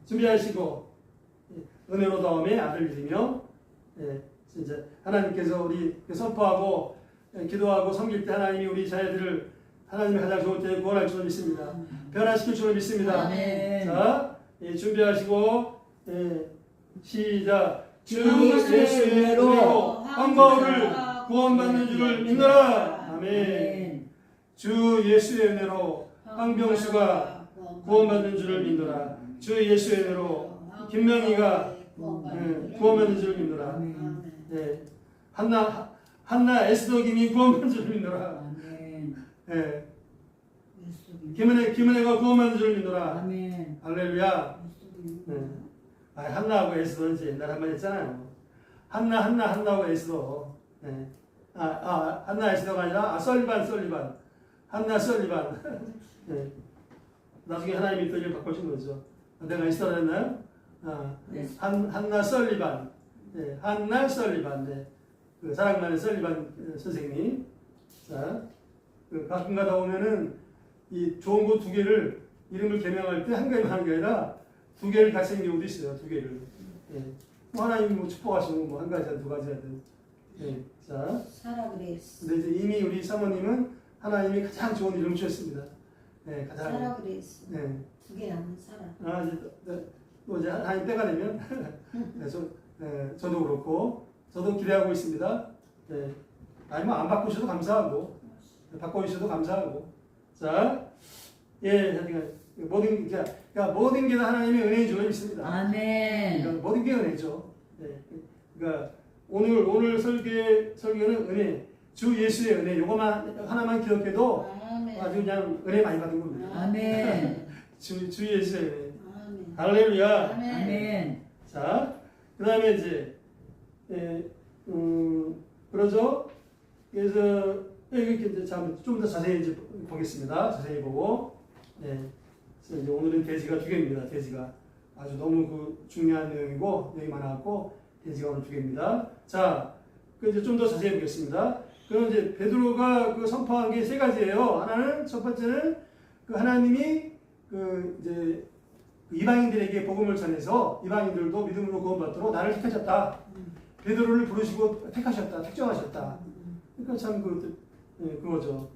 준비하시고, 은혜로 다음에 아들 이름이요. 진짜 하나님께서 우리 선포하고 기도하고 섬길 때 하나님이 우리 자녀들을 하나님의 가장 좋은 때에 구원할 줄로 믿습니다. 변화시킬 줄로 믿습니다. 아멘. 자, 준비하시고 시작. 주 예수의 은혜로 황바울을 구원받는 줄을 믿노라. 아멘. 주 예수의 은혜로 황병수가 구원받는 줄을 믿노라. 주 예수의 은혜로 김명희가 구원받는 줄을 믿노라. 한나 에스더김이 구원받는 줄을 믿노라. 김은혜가 구원받는 줄을 믿노라. 할렐루야. 한나하고 에스더는 이제 옛날에 한번 했잖아요. 한나하고 에스더. 한나 에스더가 아니라 설리반. 한나 설리반. 나중에 하나님이 또 이름 바꿔준 거죠. 내가 에스더라 했나요? 한나 설리반. 한나 설리반. 그 사랑 많은 설리반 선생님. 자, 가끔 가다 보면은 이 좋은 거 두 개를 이름을 개명할 때 한 가지만 하는 게 아니라 두 개를 같이 하는 경우도 있어요. 두 개를. 예. 뭐 하나님 뭐 축복하시면 뭐 한 가지든 두 가지든. 예. 자, 사라 그레이스. 근데 이제 이미 우리 사모님은 하나님이 가장 좋은 이름을 주셨습니다. 예, 가장. 사라 그레이스. 예. 두 개 남은 사라. 아, 이제 또 이제 하나님 때가 되면 네, 저도 그렇고 저도 기대하고 있습니다. 예. 아니 뭐 안 바꾸셔도 감사하고 바꿔주셔도 감사하고. 자, 예, 그러니까 모든 게 다 하나님의 은혜인 줄 믿습니다. 아멘. 그러니까 모든 게 은혜죠. 예. 그러니까 오늘 설교는 은혜, 주 예수의 은혜. 요거만 하나만 기억해도 아멘. 아주 그냥 은혜 많이 받은 겁니다. 아멘. 주 예수의 은혜. 아멘. 할렐루야. 아멘. 자, 그 다음에 이제, 그러죠? 그래서, 이렇게 이제 좀 더 자세히 이제 보겠습니다. 자세히 보고. 예. 그래서 이제 오늘은 돼지가 두 개입니다. 돼지가. 아주 너무 그 중요한 내용이고, 내용이 많아갖고, 돼지가 오늘 두 개입니다. 자, 그 이제 좀 더 자세히 보겠습니다. 그럼 이제 베드로가 그 선포한 게 세 가지예요. 하나는, 첫 번째는 그 하나님이 그 이제 이방인들에게 복음을 전해서 이방인들도 믿음으로 구원받도록 나를 택하셨다. 베드로를 부르시고 택하셨다. 택정하셨다. 그러니까 참 그거죠.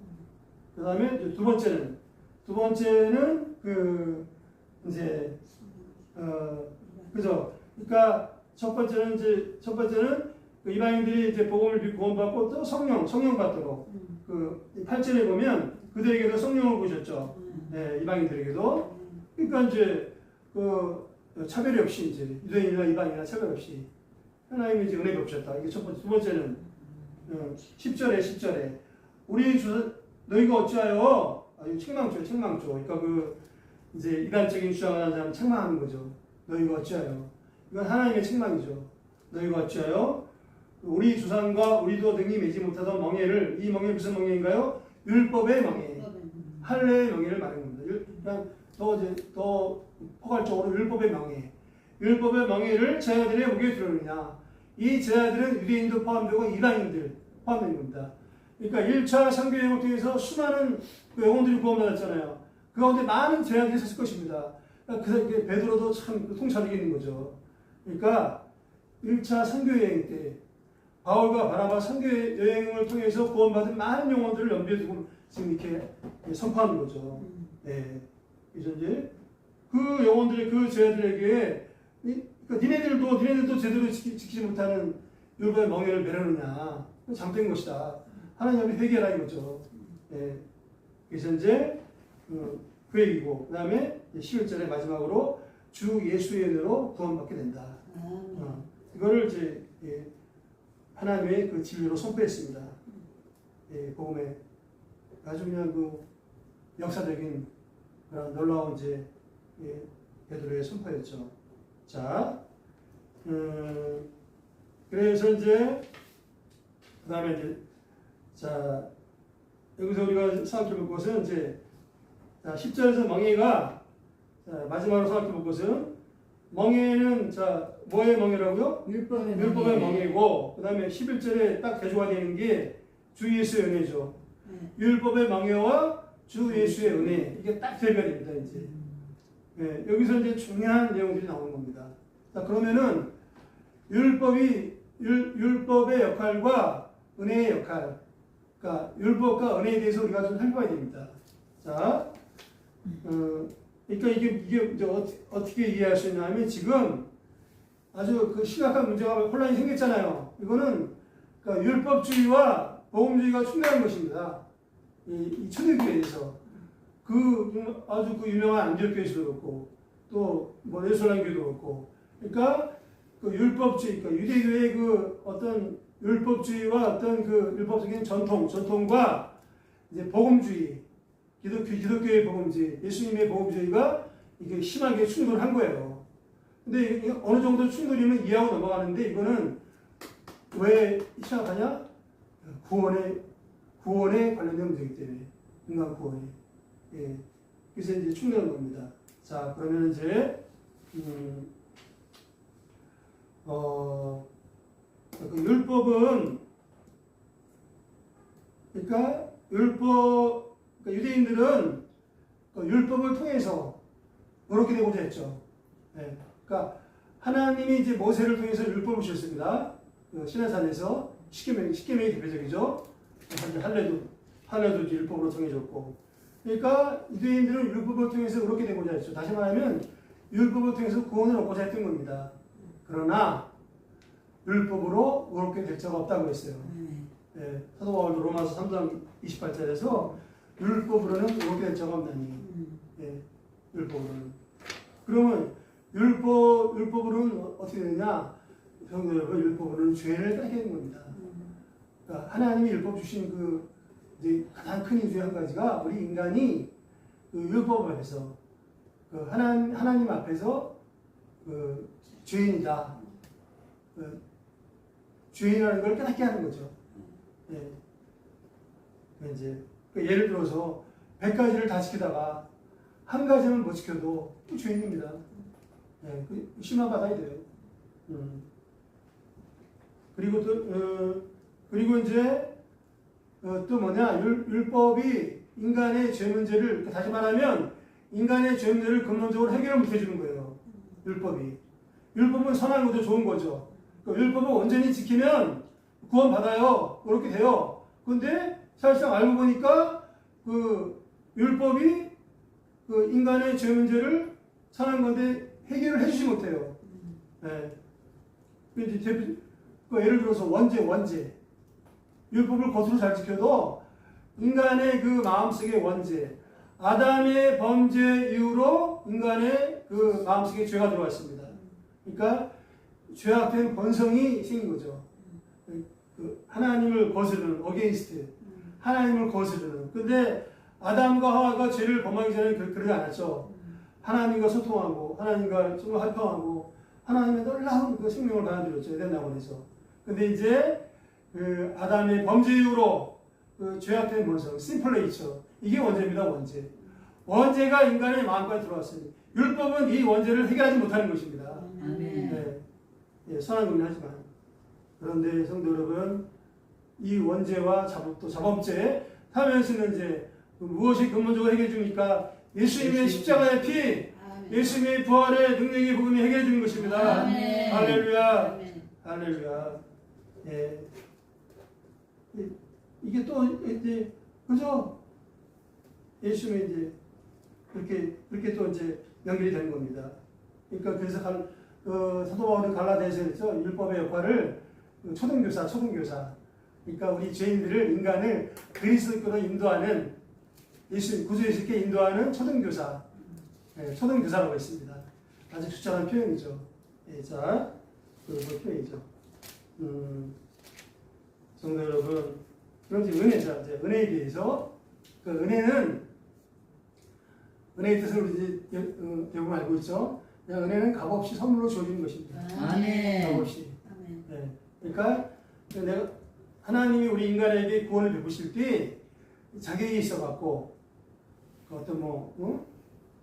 그 다음에 두 번째는 그 이제 그죠. 그러니까 첫 번째는 그 이방인들이 이제 복음을 믿고 구원받고 또 성령 받도록 그 8절에 보면 그들에게도 성령을 부으셨죠. 네, 이방인들에게도. 그러니까 이제 그 차별이 없이 이제 유대인이나 이방인이나 차별 없이 하나님이 이제 은혜가 없셨다. 이게 첫 번째. 두 번째는 10절에 우리 주 너희가 어찌하여 책망조. 그러니까 그 이제 이단적인 주장을 하는 사람 책망하는 거죠. 너희가 어찌하여. 이건 하나님의 책망이죠. 너희가 어찌하여 우리 조상과 우리도 능히 매지 못하던 멍에를, 이 멍에 무슨 멍에인가요? 율법의 멍에, 할례의 멍에를 말하는 겁니다. 그냥 더 포괄적으로 율법의 멍에를 제자들의 목에 들어오느냐. 이 제자들은 유대인도 포함되고 이방인들 포함된 겁니다. 그러니까 1차 선교 여행을 통해서 수많은 그 영혼들이 구원받았잖아요. 그 가운데 많은 제자들이 섰을 것입니다. 그래서 베드로도 참 통찰력이 있는 거죠. 그러니까 1차 선교 여행 때 바울과 바나바 선교 여행을 통해서 구원받은 많은 영혼들을 염두에 두고 지금 이렇게 선포하는 거죠. 네. 그래서 이제 그 영혼들의 그 제자들에게 니네들도 제대로 지키지 못하는 율법의 멍에를 매려느냐. 잘못된 것이다. 하나님 앞에 회개하라 이거죠. 네. 그래서 이제 그 얘기고, 그 다음에 11절에 마지막으로 주 예수의 은혜로 구원받게 된다. 이거를 이제 하나님의 그 진리로 선포했습니다. 복음에 아주 그냥 그 역사적인 그런 놀라운 이제 베드로의 선포였죠. 자, 그래서 이제 그 다음에 이제 자 여기서 우리가 생각해 볼 것은 이제 10절에서 멍에가 마지막으로 생각해 볼 것은 멍에는 뭐의 멍에라고요? 율법의 멍에고 그 다음에 11절에 딱 대조가 되는 게 주 예수의 은혜죠. 율법의 멍에와 주 예수의 은혜 이게 딱 대변입니다. 이제 여기서 이제 중요한 내용들이 나오는 겁니다. 자, 그러면은 율법의 역할과 은혜의 역할, 그러니까 율법과 은혜에 대해서 우리가 좀 살펴봐야 됩니다. 자, 그러니까 이게 이제 어떻게 이해할 수 있냐면 지금 아주 그 심각한 문제가 혼란이 생겼잖아요. 이거는 그러니까 율법주의와 복음주의가 충돌한 것입니다. 이 초대교회에서 아주 그 유명한 안디옥교회에서도 그렇고 또뭐 예술랑교회도 그렇고, 그러니까 그 율법주의, 그러니까 유대교회의 그 어떤 율법주의와 어떤 그 율법적인 전통과 이제 복음주의, 기독교의 복음주의, 예수님의 복음주의가 이게 심하게 충돌한 거예요. 근데 어느 정도 충돌이면 이해하고 넘어가는데 이거는 왜 시작하냐? 구원에 관련된 문제이기 때문에 인간 구원이. 그래서 이제 충돌한 겁니다. 자, 그러면 이제 그 율법은 그러니까 유대인들은 또 율법을 통해서 그렇게 되고자 했죠. 예. 그러니까 하나님이 이제 모세를 통해서 율법을 주셨습니다. 그 시내산에서 십계명이 대표적이죠. 할례도 이제 율법으로 정해졌고. 그러니까 유대인들은 율법을 통해서 그렇게 되고자 했죠. 다시 말하면 율법을 통해서 구원을 얻고자 했던 겁니다. 그러나 율법으로 그렇게 될 자가 없다고 했어요. 예, 사도 바울도 로마서 3장 28절에서 율법으로는 그렇게 될 자가 없나니. 예, 율법으로는. 그러면 율법으로는 어떻게 되느냐? 성도 여러분, 율법으로는 죄를 깨닫게 되는 겁니다. 그러니까 하나님이 율법 주신 그 이제 가장 큰 이유 중 한 가지가 우리 인간이 그 율법 앞에서 그 하나님 앞에서 그 죄인이다. 그 죄인이라는 걸 깨닫게 하는 거죠. 예. 이제 그 예를 들어서 100가지를 다 지키다가 한 가지는 못 지켜도 또 죄인입니다. 예, 그 심판 받아야 돼요. 그리고 또 그리고 이제 또 뭐냐 율법이 인간의 죄 문제를 다시 말하면 인간의 죄 문제를 근본적으로 해결을 못 해주는 거예요. 율법은 선한 거죠, 좋은 거죠. 율법을 온전히 지키면 구원 받아요. 그렇게 돼요. 그런데 사실상 알고 보니까 그 율법이 그 인간의 죄 문제를 선한 건데 해결을 해주지 못해요. 네. 예를 들어서 원죄. 율법을 겉으로 잘 지켜도 인간의 그 마음속의 원죄, 아담의 범죄 이후로 인간의 그 마음속에 죄가 들어왔습니다. 그러니까 죄악된 본성이 생긴 거죠. 그 하나님을 거스르는 어게인스트, 하나님을 거스르는. 근데 아담과 하와가 죄를 범하기 전에 그러지 않았죠. 하나님과 소통하고 하나님과 정말 화평하고 하나님의 놀라운 그 생명을 받아들였죠. 에덴 낙원에서. 근데 이제 그 아담의 범죄 이후로 그 죄악된 본성, 심플레이처, 이게 원죄입니다. 원죄가 인간의 마음까지 들어왔어요. 율법은 이 원죄를 해결하지 못하는 것입니다. 네. 예, 선한 의미는 하지만. 그런데 성도 여러분, 이 원죄와 또 자범죄, 탐욕신은죄, 무엇이 근본적으로 해결해 줍니까? 예수님의 십자가의 피, 예수님의 부활의 능력의 복음이 해결해 주는 것입니다. 아멘. 할렐루야. 할렐루야. 예. 이게 또 이제 그죠? 예수님이 이제 그렇게 또 이제 연결이 되는 겁니다. 그러니까 그래서 사도 바울은 갈라디아서에서 했죠. 율법의 역할을 초등교사. 그러니까 우리 죄인들을 인간을 그리스도로 인도하는 예수님 구주 예수께 인도하는 초등교사. 네, 초등교사라고 했습니다. 아주 적절한 표현이죠. 예, 자, 그 표현이죠. 성도 여러분, 그럼 이제 은혜에 대해서 그 은혜의 뜻을 우리 대부분 알고 있죠. 은혜는 값없이 선물로 주어지는 것입니다. 아멘. 값없이. 네. 그러니까 하나님이 우리 인간에게 구원을 베푸실 때 자격이 있어갖고 어떤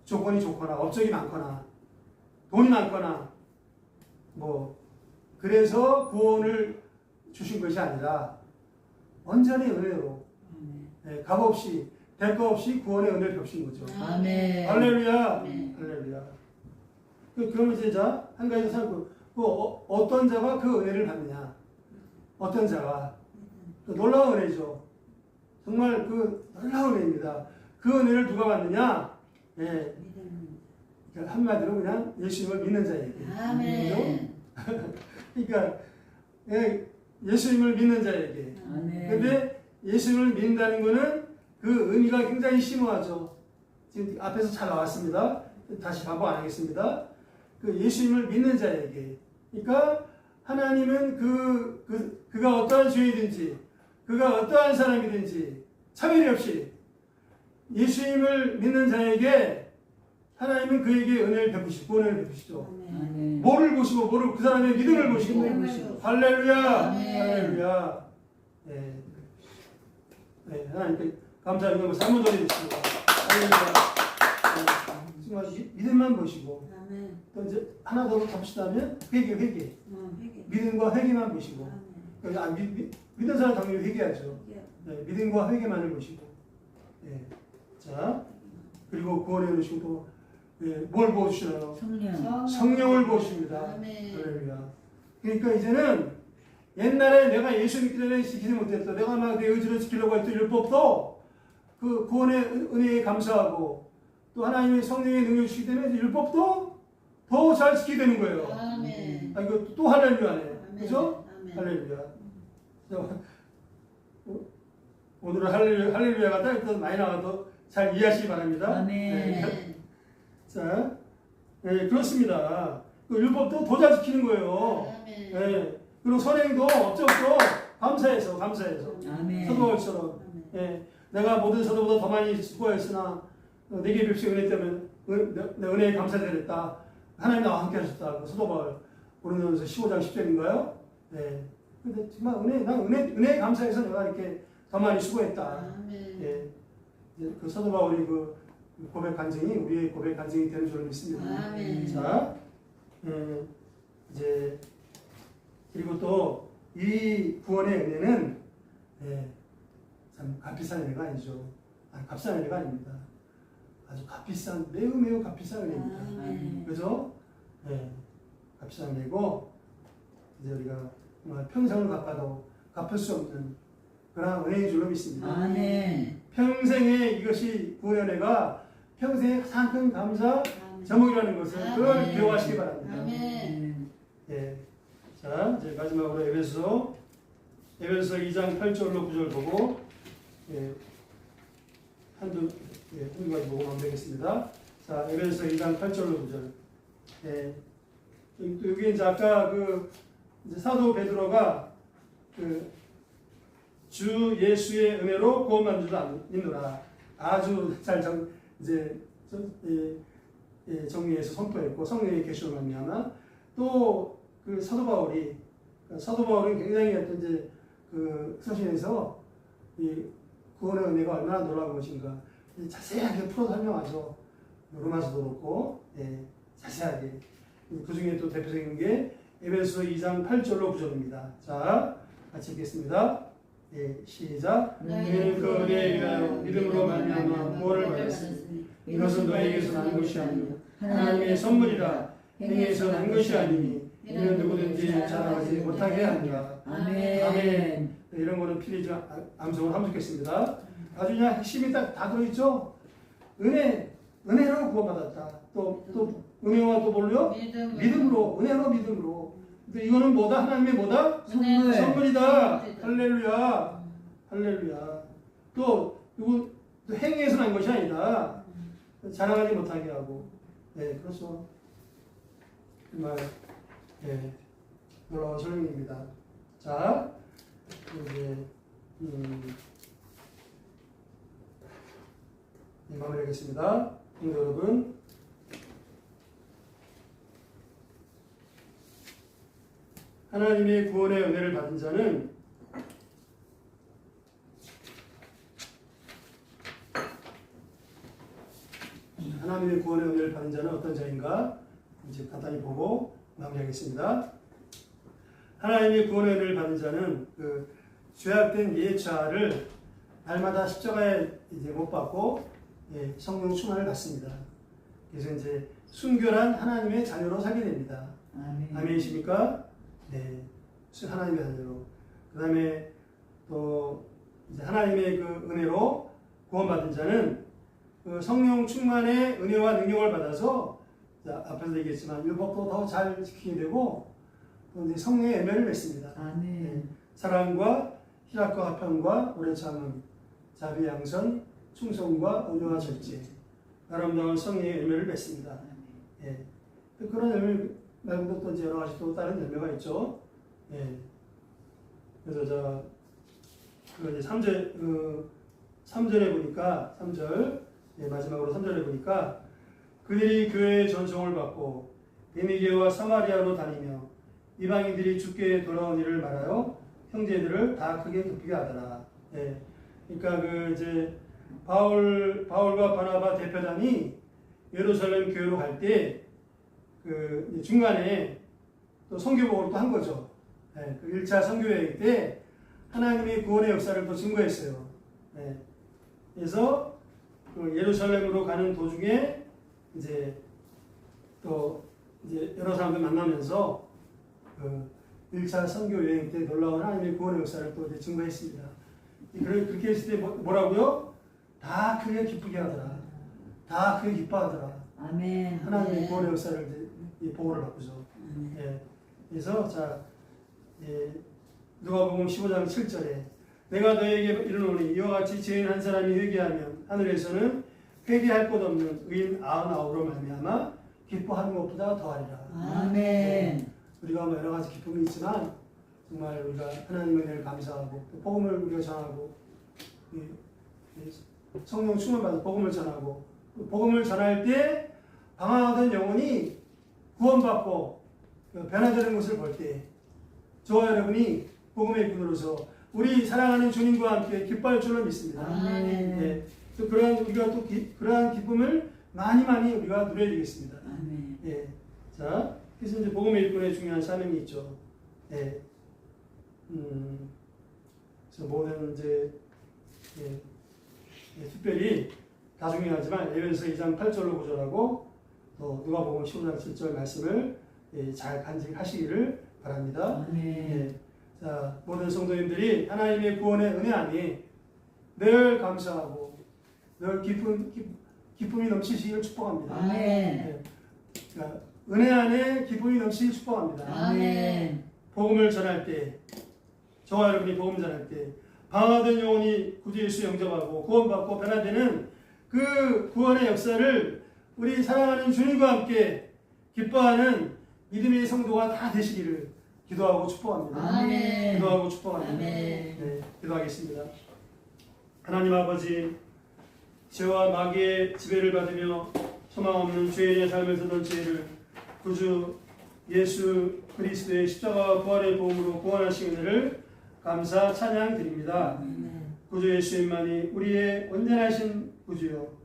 조건이 좋거나 업적이 많거나 돈이 많거나 그래서 구원을 주신 것이 아니라 온전히 은혜로 네, 값없이 대가 없이 구원의 은혜를 베푸신 거죠. 아멘. 할렐루야. 아멘. 할렐루야. 그러면 이제 한 가지 생각해. 어떤 자가 그 은혜를 받느냐? 어떤 자가 그 놀라운 은혜죠. 정말 그 놀라운 은혜입니다. 그 은혜를 누가 받느냐? 예. 한마디로 그냥 예수님을 믿는 자에게. 아멘. 그러니까 예수님을 믿는 자에게. 아멘. 근데 예수님을 믿는다는 것은 그 의미가 굉장히 심오하죠. 지금 앞에서 잘 나왔습니다. 다시 반복 안 하겠습니다. 그 예수님을 믿는 자에게. 그러니까 하나님은 그가 어떠한 죄이든지 그가 어떠한 사람이든지 차별이 없이 예수님을 믿는 자에게 하나님은 그에게 은혜를 베푸시고 구원을 베푸시죠. 아멘. 뭐를 보시고 그 사람의 믿음을 보시고. 할렐루야. 아멘. 할렐루야. 네. 네, 하나님께 감사하고 산문절이 됐습니다. 할렐루야. 네. 정말 믿음만 보시고 또 이제 하나 더 덧붙이자면 회개. 믿음과 회개만 보시고. 믿는 사람 당연히 회개하죠. 네, 믿음과 회개만을 보시고. 네. 자, 그리고 구원해 주시고 또 뭘 부어주시나요? 성령. 성령을 부어주십니다. 아멘. 할렐루야. 그러니까 이제는 옛날에 내가 예수 믿기 전에 지키지 못했던 내가 막 내 의지로 지키려고 했던 율법도 그 구원의 은혜에 감사하고 또 하나님의 성령의 능력을 주시기 때문에 율법도 더 잘 지키게 되는 거예요. 아멘. 아, 이거 또 할렐루야네. 아멘. 그죠? 아멘. 할렐루야. 오늘은 할렐루야가 딱 많이 나와도 잘 이해하시기 바랍니다. 아멘. 네. 자, 그렇습니다. 그 율법도 더 잘 지키는 거예요. 아멘. 예. 그리고 선행도 어쩌고 감사해서. 아멘. 서도월처럼. 예. 내가 모든 서도보다 더 많이 수고했으나 내게 뵙시 은혜 때문에 내 은혜에 감사드렸다. 하나님 나와 함께 하셨다. 그 서도바울 고린도전서 15장 10절인가요? 예. 근데 정말 은혜에 감사해서 내가 이렇게 더 많이 수고했다. 아멘. 예. 이제 그 서도바울이 그 고백 간증이 우리의 고백 간증이 되는 줄을 믿습니다. 아멘. 자, 이제 그리고 또 이 구원의 은혜는 참 값비싼 은혜가 아니죠. 값싼 은혜가 아닙니다. 아주 값비싼 매우 값비싼 은혜입니다. 아멘. 그죠? 값비싼 은혜고 이제 우리가 정말 평생을 갚아도 갚을 수 없는 그런 은혜인 줄로 믿습니다. 아멘. 평생에 이것이 구원의 은혜가 평생의 가장 큰 감사 아멘. 제목이라는 것을 그걸 아멘. 기억하시기 바랍니다. 아멘. 예. 자, 이제 마지막으로 에베소 2장 8절로 9절 보고 한두 가지 보고 마무리하겠습니다. 자, 에베소 2장 8절로 9절. 여기 이제 아까 이제 사도 베드로가 주 예수의 은혜로 구원받는 줄 믿노라. 아주 잘 정리해서 선포했고 성령의 계시로 말미암아 또 그 사도 바울은 굉장히 이제 그 서신에서 이 구원의 은혜가 얼마나 놀라운 것인가 자세하게 풀어 설명하죠. 로마서도 그렇고 자세하게 그 중에 또 대표적인 게 에베소 2장 8절로 9절입니다. 자, 같이 읽겠습니다. 시작. 너희는 그 은혜에 위하여 믿음으로 말미암아 구원을 받았으니 이것은 너희에게서 난 것이 아니요 하나님의 선물이라. 행위에서 난 것이 아니니 이는 누구든지 자랑하지 못하게 하니라. 아멘. 이런 거는 필히 암송을 하면 좋겠습니다. 아주 그냥 핵심이 다 들어있죠. 은혜로 구원받았다. 또 은혜와 또 뭘로요? 믿음으로. 은혜로 믿음으로. 근데 이거는 뭐다? 하나님의 뭐다? 선물이다. 할렐루야. 또 행위에서 난 것이 아니다. 자랑하지 못하게 하고. 그렇죠. 정말 놀라운 설명입니다. 자, 이제 마무리하겠습니다. 성도 여러분, 하나님의 구원의 은혜를 받은 자는 하나님의 구원의 은혜를 받은 자는 어떤 자인가? 이제 간단히 보고 마무리하겠습니다. 하나님의 구원의 은혜를 받은 자는 그 죄악된 예자를 날마다 십자가에 이제 못 박고 성령 충만을 받습니다. 그래서 이제 순결한 하나님의 자녀로 살게 됩니다. 아멘이십니까? 네, 하나님의 자녀로. 그 다음에 또 이제 하나님의 그 은혜로 구원받은 자는 그 성령 충만의 은혜와 능력을 받아서 앞에서 얘기했지만 율법도 더 잘 지키게 되고 또 이제 성령의 열매를 맺습니다. 아멘. 사랑과 희락과 화평과 오래 참음, 자비 양선, 충성과 온유와 절제, 아름다운 성령의 열매를 맺습니다. 그런 열매 말고도 또 이제 여러 가지 또 다른 열매가 있죠. 그래서 이제 3절에 보니까 3절 마지막으로 3절에 보니까 그들이 교회의 전송을 받고 베니게와 사마리아로 다니며 이방인들이 주께 돌아온 일을 말하여 형제들을 다 크게 기쁘게 하더라. 그러니까 이제 바울과 바나바 대표단이 예루살렘 교회로 갈 때 그 중간에 또 선교복을 또 한 거죠. 그 1차 선교회의 때 하나님의 구원의 역사를 또 증거했어요. 그래서 그 예루살렘으로 가는 도중에 이제 또 이제 여러 사람들 만나면서 그 1차 선교 여행 때 놀라운 하나님의 구원의 역사를 또 이제 증거했습니다. 그렇게 했을 때 뭐라고요? 다 크게 기쁘게 하더라. 다 크게 기뻐하더라. 아멘. 하나님의 네. 구원의 역사를 이제 이 보호를 받고서. 예. 그래서 자, 예, 누가복음 15장 7절에 내가 너에게 이르노니 이와 같이 죄인 한 사람이 회개하면 하늘에서는 회개할 것 없는 의인 99로 말미암아 기뻐하는 것보다 더하리라. 아멘. 우리가 뭐 여러 가지 기쁨이 있지만 정말 우리가 하나님의 은혜를 감사하고 또 복음을 우리가 전하고 이 성령 충만 받아 복음을 전하고 복음을 전할 때 방황하던 영혼이 구원받고 변화되는 것을 볼 때 저와 여러분이 복음의 군으로서 우리 사랑하는 주님과 함께 기뻐할 줄로 믿습니다. 아멘. 예, 또 우리가 또 그러한 기쁨을 많이 우리가 누려야 되겠습니다. 아멘. 예, 자, 그래서 이제 복음의 일꾼의 중요한 사명이 있죠. 예, 그래서 모든 이제 특별히 다 중요하지만 에베소서 2장 8절로 구절하고 또 누가복음 15장 7절 말씀을 잘 간직하시기를 바랍니다. 아멘. 예, 자, 모든 성도님들이 하나님의 구원의 은혜 안에 늘 감사하고 늘 기쁨이 넘치시기를 축복합니다. 아멘. 예, 그러니까 은혜 안에 기쁨이 넘치기를 축복합니다. 아멘. 복음을 전할 때, 저와 여러분이 복음 전할 때 방황하던 영혼이 구주 예수 영접하고 구원받고 변화되는 그 구원의 역사를 우리 사랑하는 주님과 함께 기뻐하는 믿음의 성도가 다 되시기를 기도하고 축복합니다. 아멘. 기도하고 축복합니다. 아멘. 네, 기도하겠습니다. 하나님 아버지, 죄와 마귀의 지배를 받으며 소망 없는 죄인의 삶을 사던 죄를 구주 예수 그리스도의 십자가와 부활의 보험으로 구원하신 은혜를 감사 찬양 드립니다. 구주 예수님만이 우리의 온전하신 구주요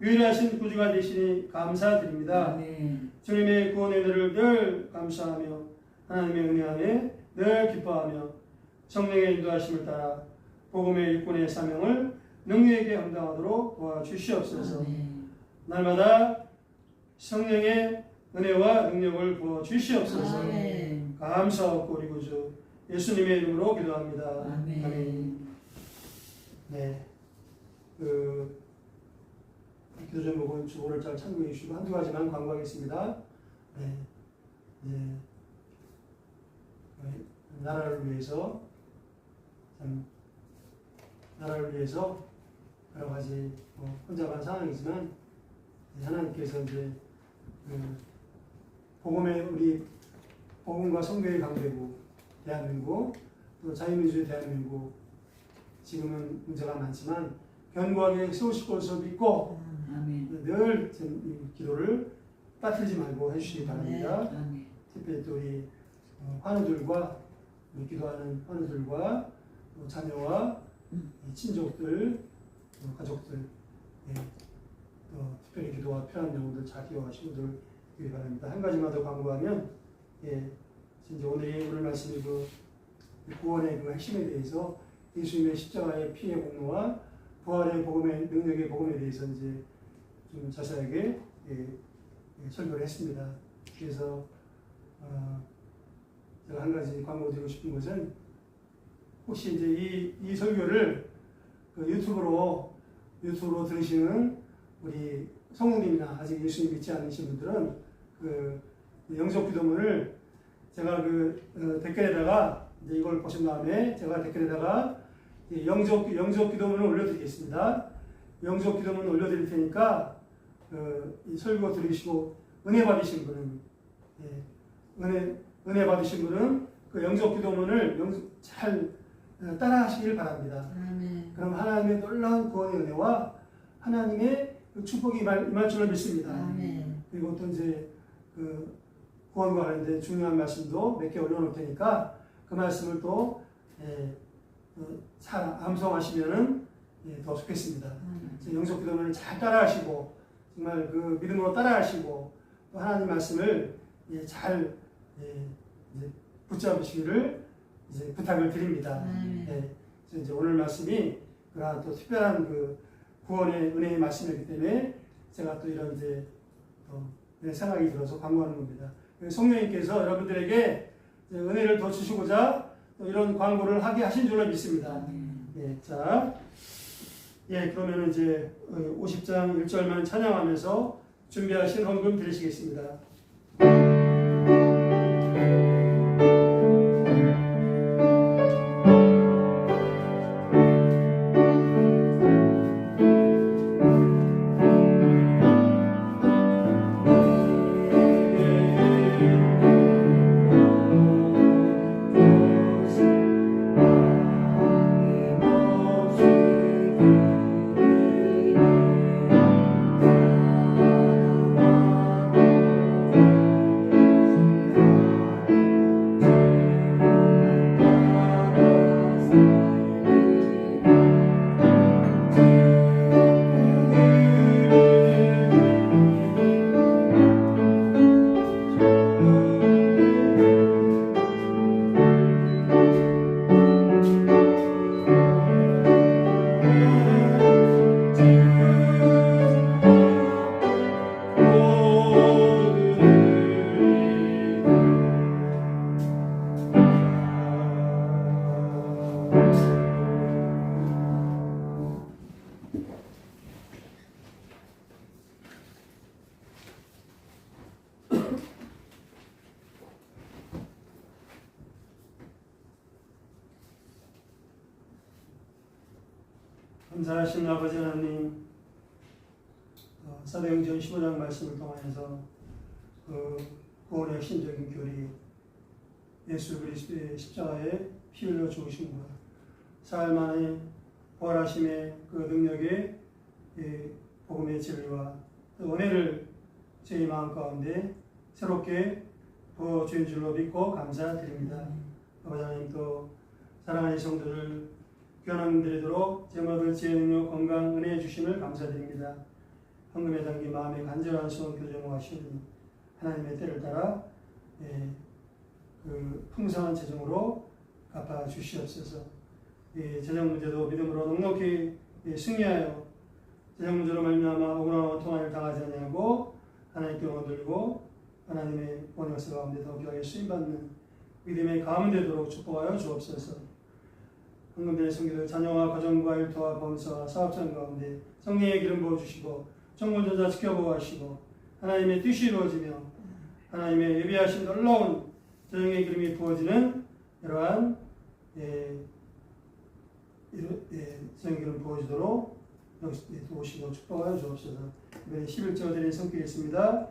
유일하신 구주가 되시니 감사드립니다. 아멘. 주님의 구원의 은혜를 늘 감사하며 하나님의 은혜 안에 늘 기뻐하며 성령의 인도하심을 따라 복음의 일꾼의 사명을 능력있게 감당하도록 도와주시옵소서. 아멘. 날마다 성령의 은혜와 능력을 부어주시옵소서. 아멘. 감사하고 우리 구주 예수님의 이름으로 기도합니다. 아멘. 네, 기도 제목은 주보를 잘 참고해 주시고 한두 가지만 광고하겠습니다. 네, 나라를 위해서 여러 가지 혼잡한 상황이지만 하나님께서 이제 우리 복음과 성교의 강대국 대한민국 또 자유민주주의 대한민국 지금은 문제가 많지만 견고하게 세우실 것을 믿고 아멘. 늘 이 기도를 빠뜨리지 말고 해주시기 바랍니다. 아멘. 특별히 또 우리 환우들과 우리 기도하는 환우들과 또 자녀와 친족들, 가족들, 또 특별히 기도가 필요한 영혼들 잘 기억하시고 늘 기도하기 바랍니다. 한 가지만 더 광고하면, 이제 오늘 말씀이 구원의 그 핵심에 대해서 예수님의 십자가의 피의 공로와 부활의 복음의 능력의 복음에 대해서 이제 좀 자세하게 설교를 했습니다. 그래서 제가 한 가지 광고드리고 싶은 것은 혹시 이제 이 설교를 유튜브로 들으시는 우리 성도님이나 아직 예수님 믿지 않으신 분들은 영접 기도문을 제가 댓글에다가 이제 이걸 보신 다음에 제가 댓글에다가 영접 기도문을 올려드리겠습니다. 영접 기도문을 올려드릴 테니까 이 설교 들으시고 은혜 받으신 분은 은혜 받으신 분은 그 영접 기도문을 잘 따라하시길 바랍니다. 아멘. 그럼 하나님의 놀라운 구원의 은혜와 하나님의 축복이 임할 줄로 믿습니다. 아멘. 그리고 또 이제 구원과 관련된 중요한 말씀도 몇 개 올려놓을 테니까 그 말씀을 또 잘 암송하시면은 더 좋겠습니다. 영접 기도문을 잘 따라하시고 정말 그 믿음으로 따라하시고 또 하나님 말씀을 잘 이제 붙잡으시기를 이제 부탁을 드립니다. 그래서 이제 오늘 말씀이 그러한 또 특별한 구원의 은혜의 말씀이기 때문에 제가 또 이런 이제 생각이 들어서 광고하는 겁니다. 성령님께서 여러분들에게 은혜를 더 주시고자 또 이런 광고를 하게 하신 줄로 믿습니다. 예, 자, 그러면 이제 50장 1절만 찬양하면서 준비하신 헌금 드리시겠습니다. 감사하신 아버지 하나님, 사도행전 15장 말씀을 통하여서 구원의 핵심적인 교리, 예수 그리스도의 십자가에 피 흘려 죽으심과 사흘 만에 부활하심의 그 능력의 복음의 진리와 은혜를 저희 마음 가운데 새롭게 부어주신 줄로 믿고 감사드립니다. 아버지 하나님, 또 사랑하는 성도들 귀한 드리도록 제목을 지혜 능력 건강 은혜 주심을 감사드립니다. 헌금에 담긴 마음의 간절한 소원 교정하시니 하나님의 때를 따라 그 풍성한 재정으로 갚아 주시옵소서. 재정 문제도 믿음으로 넉넉히 승리하여 재정 문제로 말미암아 억울한 원통함을 당하지 아니하고 하나님께 얻들고 하나님의 본역사 가운데 더 귀하게 쓰임받는 믿음의 가운데 되도록 축복하여 주옵소서. 헌금되는 성기들 자녀와 가정과 일터와 범사와 사업장 가운데 성령의 기름 부어주시고 정권전자 지켜보고 하시고 하나님의 뜻이 이루어지며 하나님의 예비하신 놀라운 재정의 기름이 부어지는 이러한 재정의 기름 부어지도록 도우시고 축복하여 주옵소서. 이번에 11절 드린 성기겠습니다.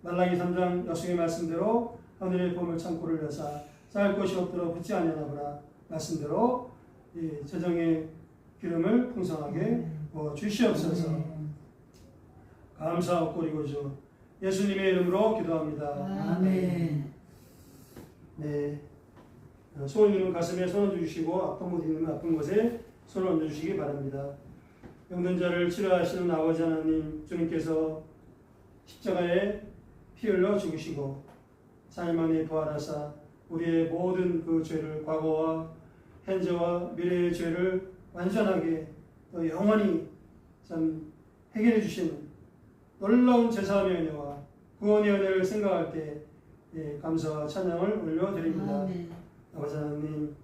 말라기 3장 약속의 말씀대로 하늘의 봄을 창고를 여사 쌓을 곳이 없도록 붙지 아니하나보라 말씀대로 재정의 기름을 풍성하게 주시옵소서. 감사하고 그리고죠 예수님의 이름으로 기도합니다. 아멘. 네, 소원 있는 가슴에 손 얹어주시고 아픈 곳 있는 아픈 곳에 손을 얹어주시기 바랍니다. 병든 자를 치료하시는 아버지 하나님, 주님께서 십자가에 피 흘려 죽으시고 사흘 만에 부활하사 우리의 모든 그 죄를, 과거와 현재와 미래의 죄를 완전하게 또 영원히 참 해결해 주시는 놀라운 제사함의 은혜와 구원의 은혜를 생각할 때 감사와 찬양을 올려드립니다. 아버지 하나님,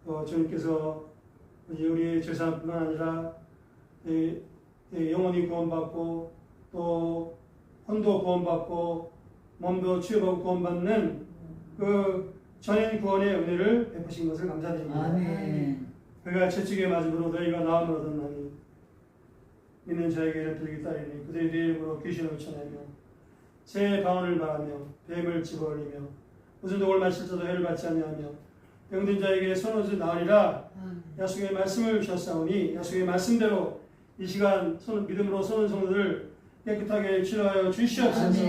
또 주님께서 우리의 제사뿐만 아니라 영원히 구원받고 또 혼도 구원받고 몸도 치유받고 구원받는 그 전인 구원의 은혜를 베푸신 것을 감사드립니다. 아멘. 그가 채찍에 맞음으로 너희가 나음을 얻었나니 믿는 자에게 이를 들기 따르니 그들의 이름으로 귀신을 쳐내며 새 방언을 말하며 뱀을 집어올리며 무슨 독을 마실지도 해를 받지 아니하며 병든 자에게 손옷을 나으리라. 약속의 말씀을 주셨사오니 약속의 말씀대로 이 시간 믿음으로 서는 성도들 깨끗하게 치료하여 주시옵소서.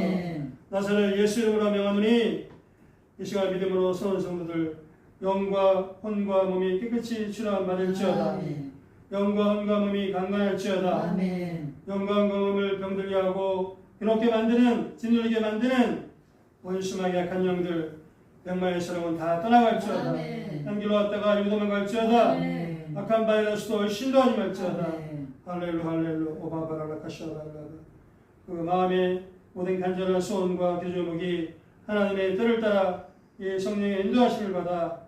나사렛 예수 이름으로 명하노니 이 시간 믿음으로 서는 성도들 영과 혼과 몸이 깨끗이 치료함 받을지어다. 영과 혼과 몸이 강건할지어다. 영과 혼과 몸을 병들게 하고 괴롭게 만드는, 짓눌리게 만드는 원수마귀 약한 영들 병마의 사랑은 다 떠나갈지어다. 향기로 왔다가 유도만 갈지어다. 악한 바이러스도 신도하지 말지어다. 할렐루 할렐루 오바바라라카샤발라바. 그 마음의 모든 간절한 소원과 기도제목이 하나님의 뜻을 따라 이 성령의 인도하심을 받아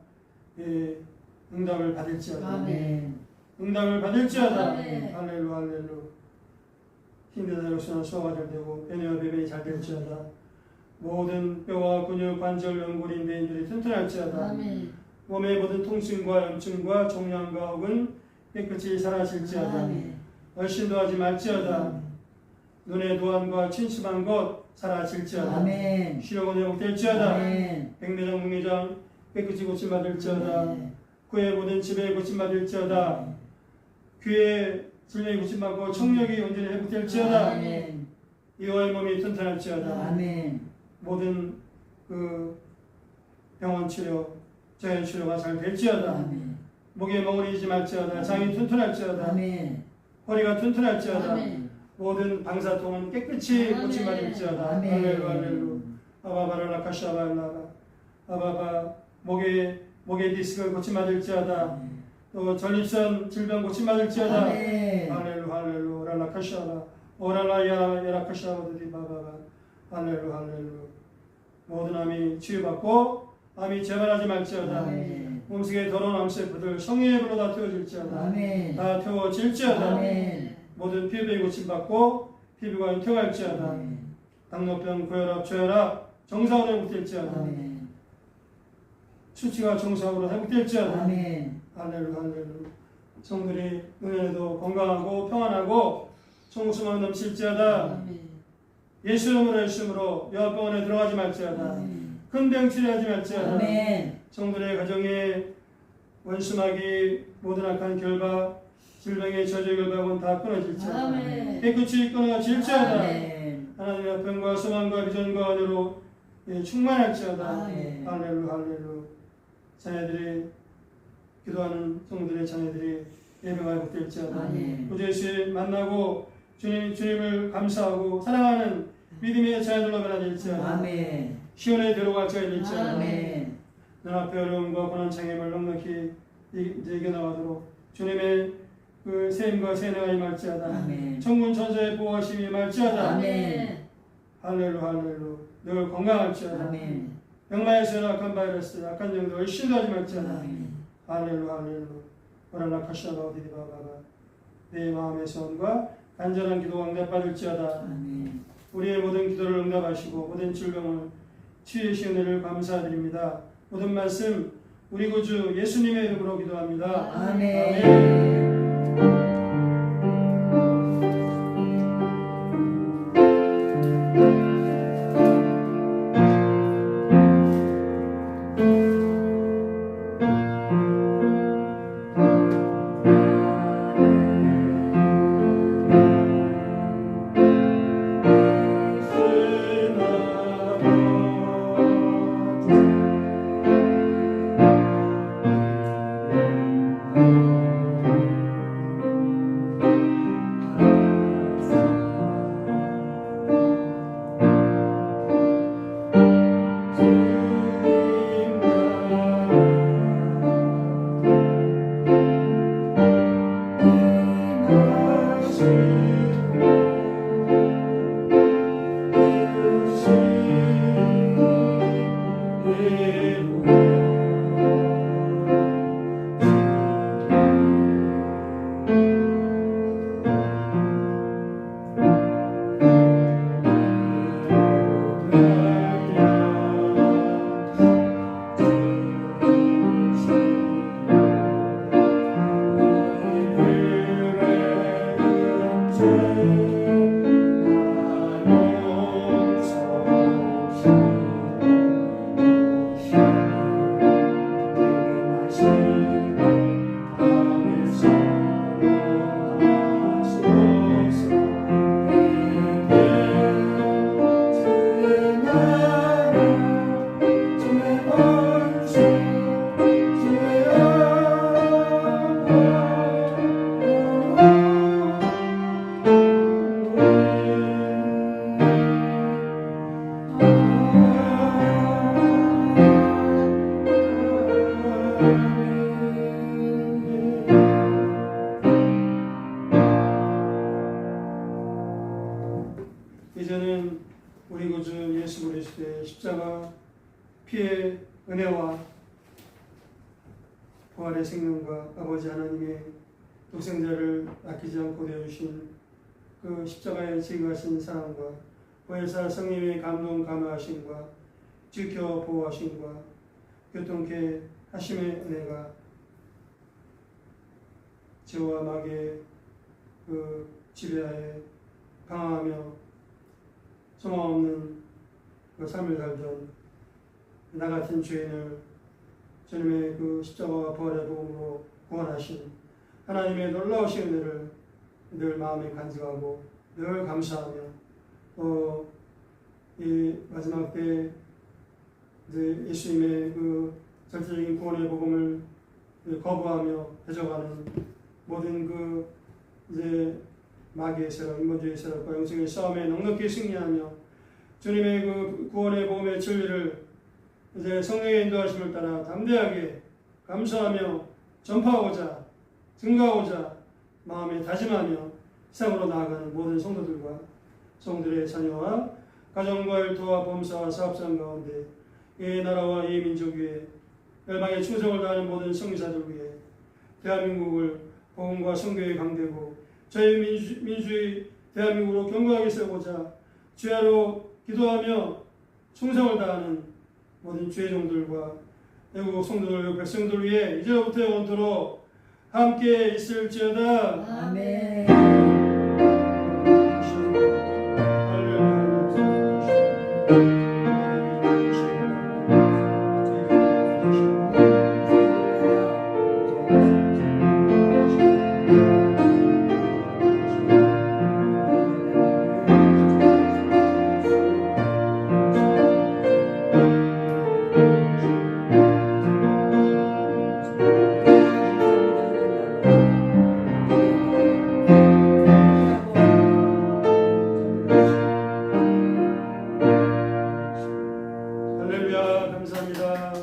응답을 받을지어다. 아멘. 응답을 받을지어다. 아멘. 할렐루 할렐루. 힘들다 역시나 소화가 잘 되고 배뇨와 배변이 잘 될지어다. 모든 뼈와 근육, 관절, 연골인, 배인들이 튼튼할지어다. 아멘. 몸의 모든 통증과 염증과 종양과 혹은 깨끗이 사라질지어다. 아멘. 얼씬도 하지 말지어다. 눈의 노안과 침침한 것 사라질지어다. 아멘. 시력은 회복될지어다. 아멘. 백내장, 문내장 깨끗이 고침받을지어다. 아멘. 코의 모든 지배 고침받을지어다. 귀의 질병이 고침받고 청력이 온전히 회복될지어다. 아멘. 이와의 몸이 튼튼할지어다. 아멘. 모든 그 병원 치료, 자연 치료가 잘 될지어다. 아멘. 목에 멍울이지 말지어다. 장이 튼튼할지어다. 아멘. 허리가 튼튼할지어다. 아멘. 모든 방사통은 깨끗이 아멘. 고침받을지어다. 아멘. 할렐루 할렐루. 아바바라라카샤발라바. 아바바 목의 디스크 고침받을지어다. 또 전립선 질병 고침받을지어다. 아멘. 할렐루 할렐루 랄라카샤라 오랄라야 야라카샤바드리바바바. 할렐루 할렐루. 모든 암이 치유받고 암이 재발하지 말지어다. 아멘. 몸속에 더러운 암세포들 성령의 불로 다 태워질지어다. 아멘. 다 태워질지어다. 아멘. 모든 피부에 고침받고 피부가 인통할지어다. 아멘. 당뇨병, 고혈압, 저혈압 정상으로 회복될지어다. 아멘. 수치가 정상으로 회복될지어다. 아멘. 할렐루 할렐루. 성들이 은혜도 건강하고 평안하고 성수만 넘칠지어다. 아멘. 예수 이름으로 여호와병원에 들어가지 말지어다. 아멘. 큰 병 치료하지 말지어다. 아멘. 성들의 가정에 원수마귀 모든 악한 결박 질병의 저주 결박은 다 끊어질지어다. 아멘. 깨끗이 끊어질지어다. 아멘. 하나님의 화평과 소망과 비전과 은혜로 충만할지어다. 아멘. 할렐루 할렐루. 자녀들이 기도하는 성들의 자녀들이 예배가 회복될지어다. 아멘. 구주 예수를 만나고 주님을 감사하고 사랑하는 믿음의 자녀들로 변화될지어다. 아멘. 시온에 들어갈 자가 될지어다. 아멘. 눈앞의 어려움과 고난 장애물 넉넉히 이겨나가도록 주님의 그 세임과 세뇌가 임할지어다. 아멘. 천군 천사의 보호하심이 임할지어다. 아멘. 할렐루 할렐루. 늘 건강할지어다. 아멘. 병마에서 악한 바이러스 악한 영도 얼씬도 하지 말지어다. 아멘. 할렐루 할렐루. 오랄라카샤바 어디디바바바. 내 마음의 소원과 간절한 기도가 응답받을지어다. 아멘. 우리의 모든 기도를 응답하시고 모든 질병을 치유하신 은혜를 감사드립니다. 모든 말씀 우리 구주 예수님의 이름으로 기도합니다. 아멘. 아멘. 십자가 피의 은혜와 부활의 생명과 아버지 하나님의 독생자를 아끼지 않고 되어주신 그 십자가에 지극하신 사랑과 보혜사 성령의 감동 감화하심과 지켜 보호하심과 교통케 하심의 은혜가 죄와 마귀의 그 지배하에 강하며 소망 없는 그 삶을 살던 나 같은 죄인을 주님의 그 십자가와 부활의 복음으로 구원하신 하나님의 놀라우신 은혜를 늘 마음에 간직하고 늘 감사하며 또 이 마지막 때 이제 예수님의 그 절대적인 구원의 복음을 거부하며 배져가는 모든 그 이제 마귀의 세력, 인본주의 세력과 영생의 싸움에 넉넉히 승리하며 주님의 그 구원의 복음의 진리를 이제 성령의 인도하심을 따라 담대하게 감사하며 전파하고자 증가하고자 마음에 다짐하며 세상으로 나아가는 모든 성도들과 성도들의 자녀와 가정과 일터와 범사와 사업장 가운데 이 나라와 이 민족 위에 열방에 충성을 다하는 모든 성리사들 위해 대한민국을 복음과 선교에 강대고 자유민주주의 대한민국으로 견고하게 세우고자 주야로 기도하며 충성을 다하는 모든 주의 종들과 애국 성도들 백성들 위해 이제부터 영원토록 함께 있을지어다. 아멘. 할렐루야 감사합니다.